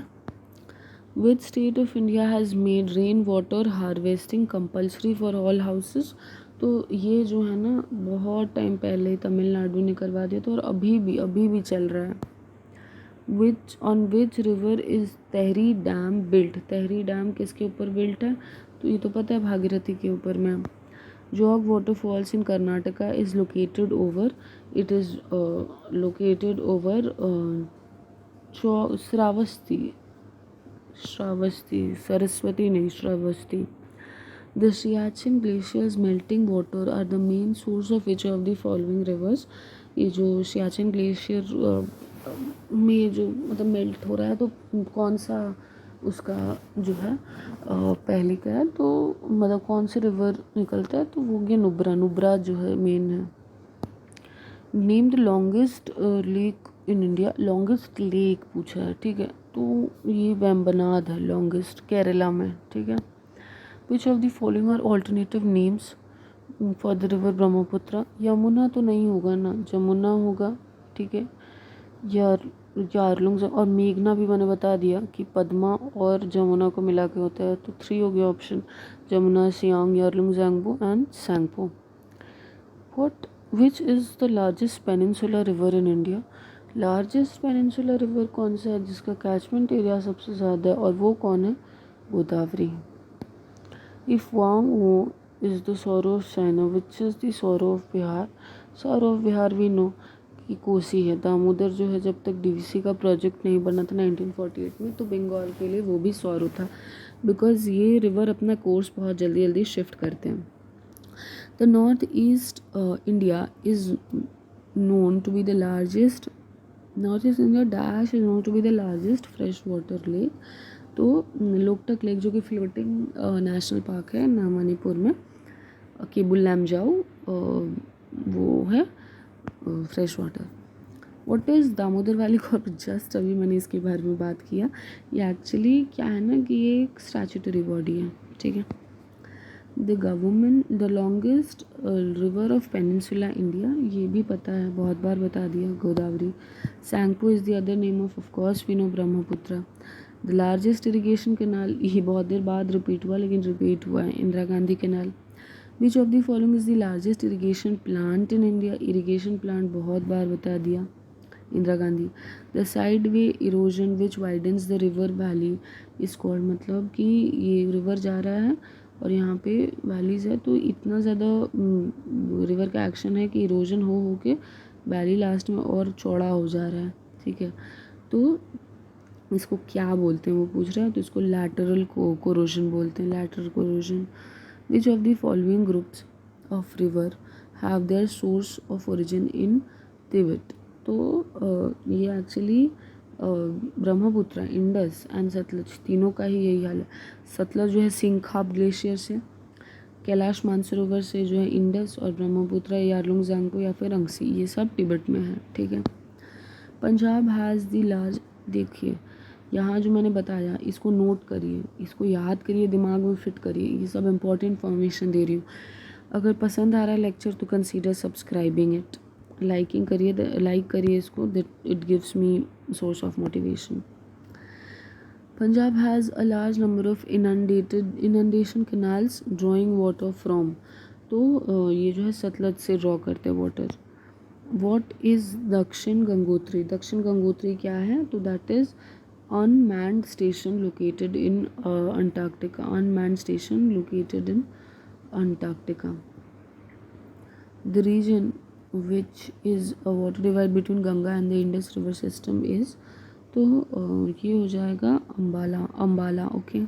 Which state of India has made rain water harvesting compulsory for all houses, तो ये जो है ना बहुत टाइम पहले तमिलनाडु ने करवा दिया था और अभी भी चल रहा है। Which river is tehri dam built, tehri dam किसके ऊपर बिल्ट है, तो ये तो पता है भागीरथी के ऊपर में। Jog waterfalls in Karnataka is located over, it is located over Shravasti, Saraswati नहीं, Shravasti. The Siachen glaciers melting water are the main source of which of the following rivers, ये जो सियाचिन ग्लेशियर में जो मतलब मेल्ट हो रहा है, तो कौन सा उसका जो है पहले का है, तो मतलब कौन से रिवर निकलता है, तो वो ये नुब्रा जो है मेन है। Name the longest lake in India, longest lake पूछा है, ठीक है, तो ये वेम्बनाड है लॉन्गेस्ट, केरला में, ठीक है। Which of the following are alternative names for the river Brahmaputra, Yamuna तो नहीं होगा ना, जमुना होगा, ठीक है, यारलुंग और मेघना भी मैंने बता दिया कि पद्मा और जमुना को मिला के होता है, तो 3 हो गया option, Jamuna, Siang, Yarlung Zangbo and Tsangpo. Which is the largest peninsular river in India, largest peninsular river कौन सा है जिसका कैचमेंट एरिया सबसे ज़्यादा है, और वो कौन है, Godavari. If Wang-Wo is the sorrow of China, which is the sorrow of Bihar? Sorrow of Bihar we know कि कोसी है। दामोदर जो है जब तक डीवीसी का प्रोजेक्ट नहीं बना था 1948 में, तो बंगाल के लिए वो भी सॉरो था, बिकॉज ये रिवर अपना कोर्स बहुत जल्दी जल्दी शिफ्ट करते हैं। The north east India is known to be the largest, Northeast India dash is known to be the largest fresh water lake, तो लोकटक लेक जो कि फ्लोटिंग नेशनल पार्क है ना मणिपुर में, केबुल लैमजाओ वो है fresh water. What is Damodar valley Corp, just अभी मैंने इसके बारे में बात किया। ये एक्चुअली क्या है ना कि ये एक स्टैट्यूटरी बॉडी है, ठीक है। The longest river of peninsula India, ये भी पता है, बहुत बार बता दिया, Godavari. Tsangpo is the other name of course we know Brahmaputra. The largest irrigation canal, ये बहुत देर बाद रिपीट हुआ लेकिन रिपीट हुआ है, Indira Gandhi canal. Which of the following is the largest irrigation plant in India, irrigation plant बहुत बार बता दिया, Indira Gandhi. The side way erosion which widens the river valley is called, मतलब कि ये रिवर जा रहा है और यहाँ पे वैलीज है, तो इतना ज़्यादा रिवर का एक्शन है कि इरोजन हो के वैली लास्ट में और चौड़ा हो जा रहा है, ठीक है, तो इसको क्या बोलते हैं वो पूछ रहा है, तो इसको लैटरल कोरोजन बोलते हैं, lateral corrosion. Which of the following groups of river have their source of origin इन तिब्बत, तो ये actually Brahmaputra, Indus and Sutlej, तीनों का ही यही हाल है। सतलज जो है सिंगखाप ग्लेशियर से, कैलाश मानसरोवर से जो है इंडस, और ब्रह्मपुत्र यारलुंग ज़ैंगपो या फिर अंगसी, ये सब तिब्बत में है, ठीक है। पंजाब हैज़ द लार्ज, देखिए यहाँ जो मैंने बताया इसको नोट करिए, इसको याद करिए, दिमाग में फिट करिए, ये सब इंपॉर्टेंट इन्फॉर्मेशन दे रही हूँ। अगर पसंद आ रहा है लेक्चर तो कंसीडर सब्सक्राइबिंग इट, लाइकिंग करिए, लाइक करिए इसको, that it gives me source of motivation. Punjab has a large number of inundation canals drawing water from, तो ये जो है सतलज से ड्रॉ करते हैं वाटर। वॉट इज़ दक्षिण गंगोत्री, दक्षिण गंगोत्री क्या है, तो that is unmanned station located in Antarctica, unmanned station located in Antarctica. The region which is a water divide between Ganga and the Indus river system is, तो ये हो जाएगा Ambala, Ambala. Okay.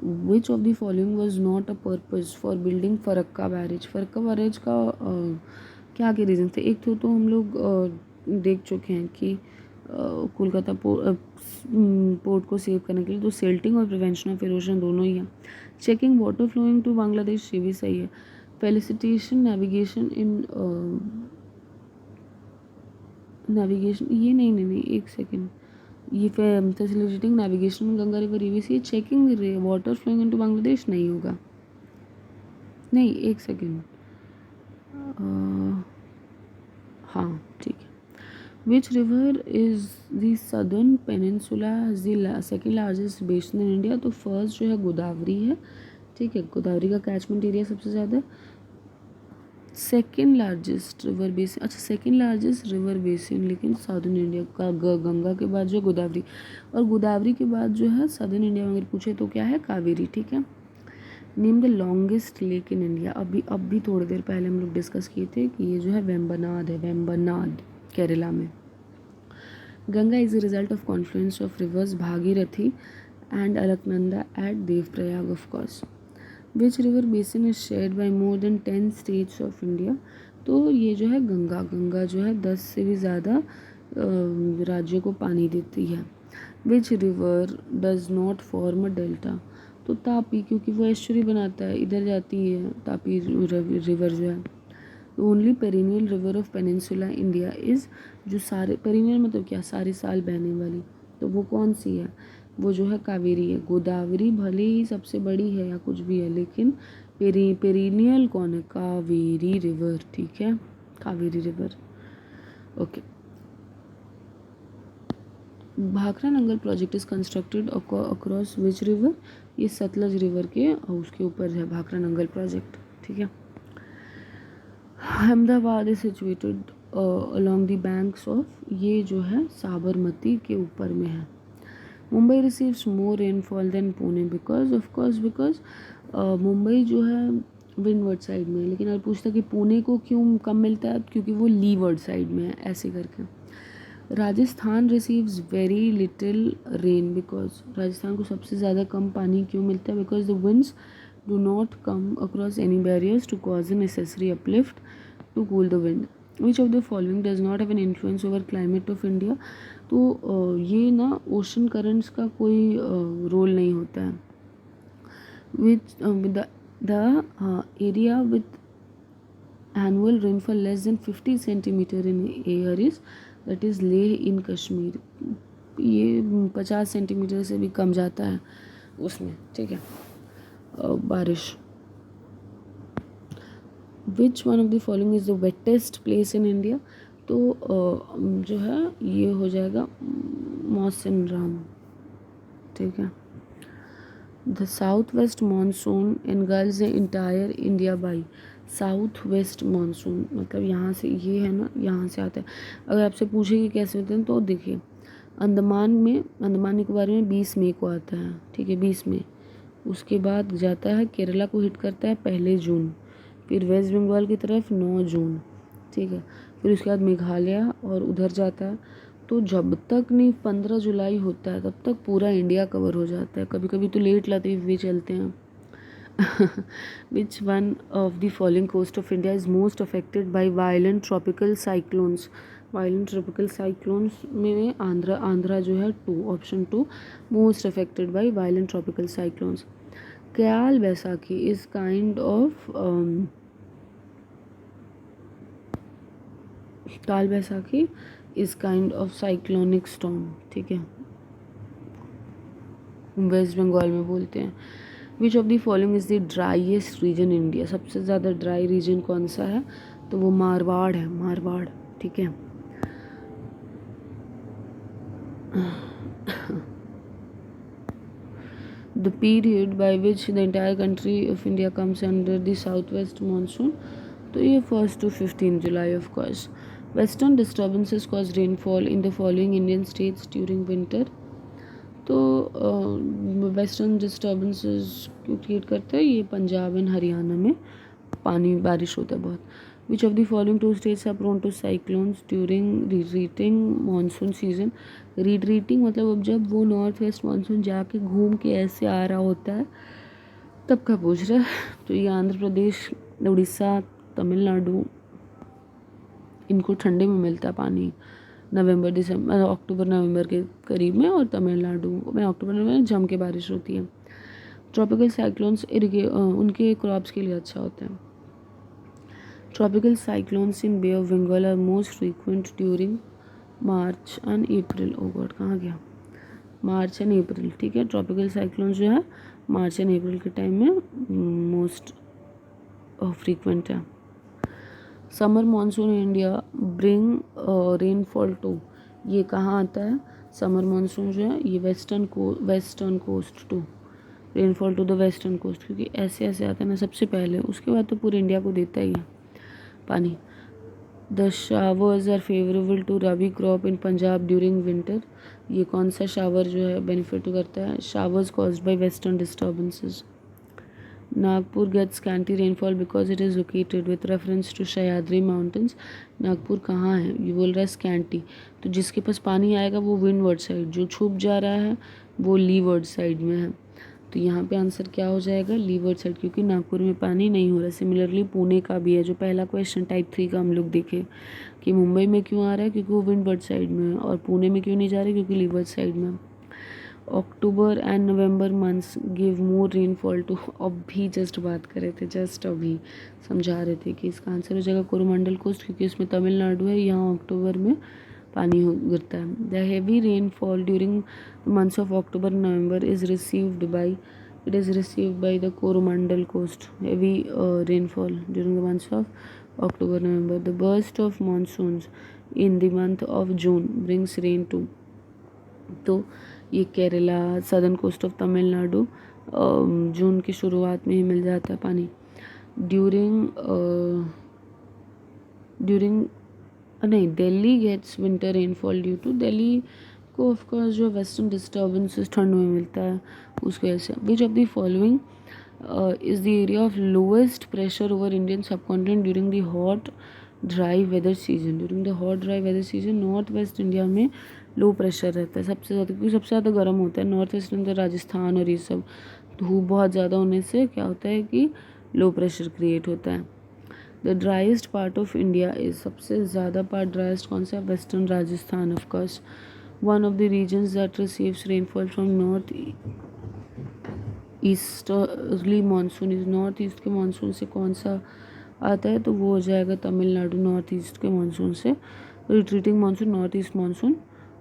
Which of the following was not a purpose for building Farakka barrage. Farakka barrage का क्या के reason थे? एक तो हम लोग देख चुके हैं कि कोलकाता पोर्ट को सेव करने के लिए, तो सेल्टिंग और प्रिवेंशन ऑफ इरोजन दोनों ही है। Checking water flowing to Bangladesh, ये भी सही है। फेलिसिटेशन नेविगेशन इन नेविगेशन, ये नहीं, एक सेकेंड, ये फैसिलिटेटिंग नेविगेशन गंगा रिवर, ये भी सही है। Checking water flowing into Bangladesh नहीं होगा, नहीं, एक सेकेंड, हाँ ठीक है। Which river is the southern peninsula the second largest basin in India. तो फर्स्ट जो है गोदावरी है, ठीक है, गोदावरी का कैचमेंट एरिया सबसे ज़्यादा है। सेकेंड लार्जेस्ट रिवर बेसिन, अच्छा सेकेंड लार्जेस्ट रिवर बेसिन लेकिन साउदर्न इंडिया का गंगा के बाद जो गोदावरी, और गोदावरी के बाद जो है साउदर्न इंडिया में अगर पूछे तो क्या है, कावेरी, ठीक है। Name the longest lake in India. अभी थोड़ी देर पहले हम लोग डिस्कस किए थे कि ये जो है वेम्बनाड है, वेम्बनाड केरला में। Ganga is the result of confluence of rivers Bhagirathi and Alaknanda at Devprayag, of course. Which river basin is shared by more than 10 states of India. तो ये जो है गंगा जो है 10 से भी ज़्यादा राज्यों को पानी देती है। Which river does not form a delta. तो तापी, क्योंकि वो एस्चुरी बनाता है, इधर जाती है तापी रिवर जो है। Only perennial river of peninsula India is, जो सारे पेरिनियल मतलब क्या, सारे साल बहने वाली, तो वो कौन सी है, वो जो है कावेरी है। गोदावरी भले ही सबसे बड़ी है या कुछ भी है, लेकिन पेरिनियल कौन है, कावेरी रिवर, ठीक है, Kaveri river. Okay. Bhakra Nangal project is constructed across which river. ये सतलज रिवर के उसके ऊपर है भाखरा नंगल प्रोजेक्ट, ठीक है। Ahmedabad is situated along the banks of, ये जो है साबरमती के ऊपर में है। Mumbai receives more rainfall than Pune because, of course because Mumbai जो है विंडवर्ड साइड में है, लेकिन अगर पूछता कि पुणे को क्यों कम मिलता है, क्योंकि वो लीवर्ड साइड में है, ऐसे करके। Rajasthan receives very little rain because, Rajasthan को सबसे ज़्यादा कम पानी क्यों मिलता है, because the winds do not come across any barriers to cause the necessary uplift to cool the wind. Which of the following does not have an influence over climate of India? तो ये ना ocean currents का कोई role नहीं होता है। Which the area with annual rainfall less than 50 centimeter in a year is, that is Leh in Kashmir। ये 50 centimetre से भी कम जाता है उसमें, ठीक है, बारिश। Which one of the following is the wettest place in India. तो जो है ये हो जाएगा मौसिनराम, ठीक है। The south west monsoon engulfs the entire India by, south west monsoon मतलब यहाँ से, ये है ना, यहाँ से आता है। अगर आपसे पूछे कि कैसे होते हैं, तो देखिए अंडमान निकोबार में 20 मई को आता है, ठीक है, 20 मई। उसके बाद जाता है केरला को हिट करता है 1 जून, फिर वेस्ट बंगाल की तरफ 9 जून, ठीक है, फिर उसके बाद मेघालय और उधर जाता है। तो जब तक नहीं 15 जुलाई होता है तब तक पूरा इंडिया कवर हो जाता है, कभी कभी तो लेट लतीफ़ भी चलते हैं। Which one of the following coast of India is most affected by violent tropical cyclones. Violent tropical cyclones में आंध्रा जो है 2, option 2, most affected by violent tropical cyclones. Kal Baisakhi is kind of, Kal Baisakhi is kind of cyclonic storm, ठीक है, West Bengal में बोलते हैं। Which of the following is the driest region in India. सबसे ज़्यादा ड्राई रीजन कौन सा है, तो वो मारवाड़ है, मारवाड़, ठीक है। The period by which the entire country of India comes under the southwest monsoon, तो ये 1 to 15 July, of course. Western disturbances cause rainfall in the following Indian states during winter। तो वेस्टर्न डिस्टर्बेंसेस क्यों create करता है, ये Punjab and Haryana में पानी बारिश होता है बहुत। Which of the following two states are prone to cyclones during retreating monsoon season. Retreating मतलब अब जब वो नॉर्थ वेस्ट मानसून जाके घूम के ऐसे आ रहा होता है तब का पूछ रहा है। तो ये आंध्र प्रदेश, उड़ीसा, तमिलनाडु, इनको ठंडे में मिलता है पानी नवंबर दिसंबर अक्टूबर नवंबर के करीब में, और तमिलनाडु में अक्टूबर नवंबर में जम के बारिश होती है। ट्रॉपिकल साइक्लोन्स उनके क्रॉप्स के लिए अच्छा होता है। Tropical cyclones in bay of Bengal are most frequent during March and April. Oh God, कहाँ गया? मार्च एंड अप्रैल, ठीक है। ट्रॉपिकल साइक्लोन जो है मार्च एंड अप्रैल के टाइम में मोस्ट फ्रीक्वेंट है। Summer monsoon in India bring rainfall to, ये कहाँ आता है? समर मानसून जो है ये western coast to, rainfall to the western coast, क्योंकि ऐसे ऐसे आता है ना सबसे पहले, उसके बाद तो पूरे इंडिया को देता ही है पानी। The showers are favourable to rabi crop in Punjab during winter. ये कौन सा शावर जो है बेनिफिट करता है? Showers caused by western disturbances. Nagpur gets scanty rainfall because it is located with reference to Sahyadri mountains. Nagpur कहाँ है? ये बोल रहा है स्कैंटी, तो जिसके पास पानी आएगा वो विंडवर्ड साइड, जो छुप जा रहा है वो लीवर्ड साइड में है। तो यहाँ पे आंसर क्या हो जाएगा? लीवर्ड साइड, क्योंकि नागपुर में पानी नहीं हो रहा। सिमिलरली पुणे का भी है, जो पहला क्वेश्चन टाइप 3 का हम लोग देखे कि मुंबई में क्यों आ रहा है, क्योंकि वो विंडवर्ड साइड में है, और पुणे में क्यों नहीं जा रहे, क्योंकि लीवर्ड साइड में। October and November months give more rainfall to, अभी जस्ट बात कर रहे थे, जस्ट अभी समझा रहे थे कि इसका आंसर हो जाएगा कोरोमंडल कोस्ट, क्योंकि इसमें तमिलनाडु है, यहाँ अक्टूबर में पानी गिरता है। The heavy rainfall during months of October November is received by the Coromandel coast. Heavy rainfall during the months of October November. The burst of monsoons in the month of June brings rain to, तो ये Kerala, southern coast of Tamil Nadu, June की शुरुआत में ही मिल जाता है पानी। During नहीं, Delhi gets winter rainfall due to, Delhi को ऑफकोर्स जो वेस्टर्न डिस्टर्बेंसेस ठंड में मिलता है उसकी वजह से। Which of the following is the area of lowest pressure over Indian subcontinent during the hot dry weather season. During the hot dry weather season north west India में low pressure रहता है सबसे ज़्यादा, क्योंकि सबसे ज़्यादा गर्म होता है नॉर्थ वेस्ट में, राजस्थान और ये सब। धूप बहुत ज़्यादा होने से क्या होता है कि लो प्रेशर क्रिएट होता है। The driest part of India is, सबसे ज़्यादा पार्ट ड्राइस्ट कौन सा है? Western Rajasthan of course. One of the reasons that receives rainfall from north easterly monsoon is, north east के मानसून से कौन सा आता है? तो वो हो जाएगा तमिलनाडु, नॉर्थ ईस्ट के मानसून से। Retreating monsoon, north east monsoon,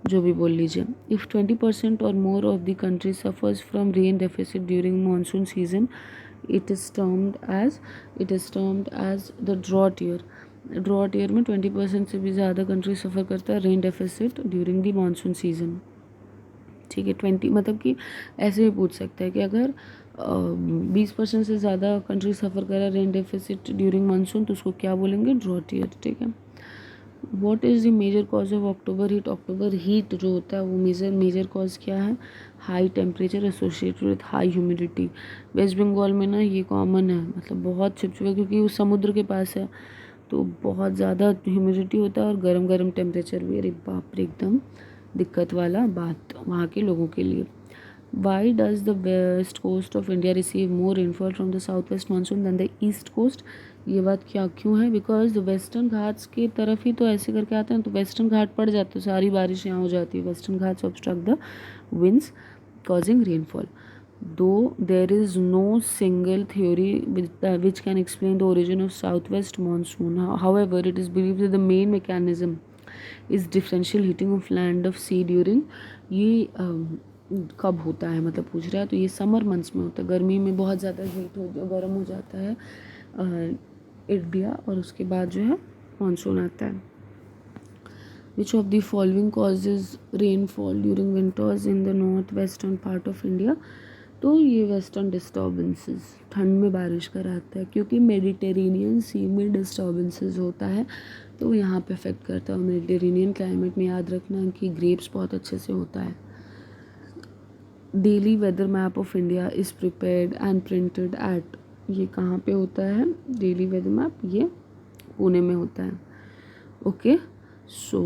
जो भी बोल लीजिए। इफ़ 20% और more of the country suffers from rain deficit during monsoon season it is termed as the drought year। Drought year में 20% से भी ज़्यादा कंट्री सफ़र करता है rain deficit during the monsoon season, ठीक है। 20 मतलब कि ऐसे भी पूछ सकता है कि अगर 20% से ज़्यादा कंट्री सफ़र कर रहा है रेन डेफिसिट ड्यूरिंग मानसून, तो उसको क्या बोलेंगे? ड्रॉट ईयर, ठीक है। What is the major cause of October heat? October heat जो होता है वो मेजर कॉज क्या है? High temperature associated with high humidity. West Bengal में ना ये कॉमन है, मतलब बहुत चिपचिपा, क्योंकि वो समुद्र के पास है तो बहुत ज़्यादा ह्यूमिडिटी होता है और गरम गरम टेम्परेचर भी। अरे बाप रे, एकदम दिक्कत वाला बात वहाँ के लोगों के लिए। Why does the west coast of India receive more rainfall from the south west monsoon than the east coast? ये बात क्या क्यों है? बिकॉज वेस्टर्न घाट्स की तरफ ही तो ऐसे करके आते हैं, तो वेस्टर्न घाट पड़ जाते हैं, सारी बारिश यहाँ हो जाती है। Western Ghats obstruct the winds causing rainfall. Though there is no single theory which can explain the origin of southwest monsoon, however, it is believed that the main mechanism is differential heating of land of sea during, ये कब होता है मतलब पूछ रहा है, तो ये समर मंथ्स में होता है। गर्मी में बहुत ज़्यादा हीट गर्म हो जाता है इंडिया, और उसके बाद जो है मानसून आता है। Which of the following causes rainfall during winters in the north western part of India? तो ये वेस्टर्न डिस्टर्बेंसेस ठंड में बारिश कराता है, क्योंकि मेडिटेरेनियन सी में डिस्टर्बेंसेस होता है तो यहाँ पे इफेक्ट करता है। और मेडिटेरेनियन क्लाइमेट में याद रखना कि ग्रेप्स बहुत अच्छे से होता है। Daily weather map of India is prepared and printed at, ये कहाँ पे होता है डेली वेदर मैप? ये पुणे में होता है. Okay, so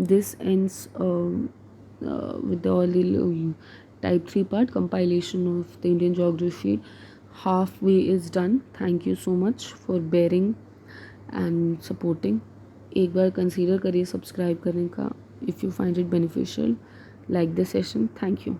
this ends with the little type 3 part compilation of the Indian geography. Halfway is done. Thank you so much for bearing and supporting. एक बार कंसीडर करिए सब्सक्राइब करने का. If you find it beneficial, like this session. Thank you.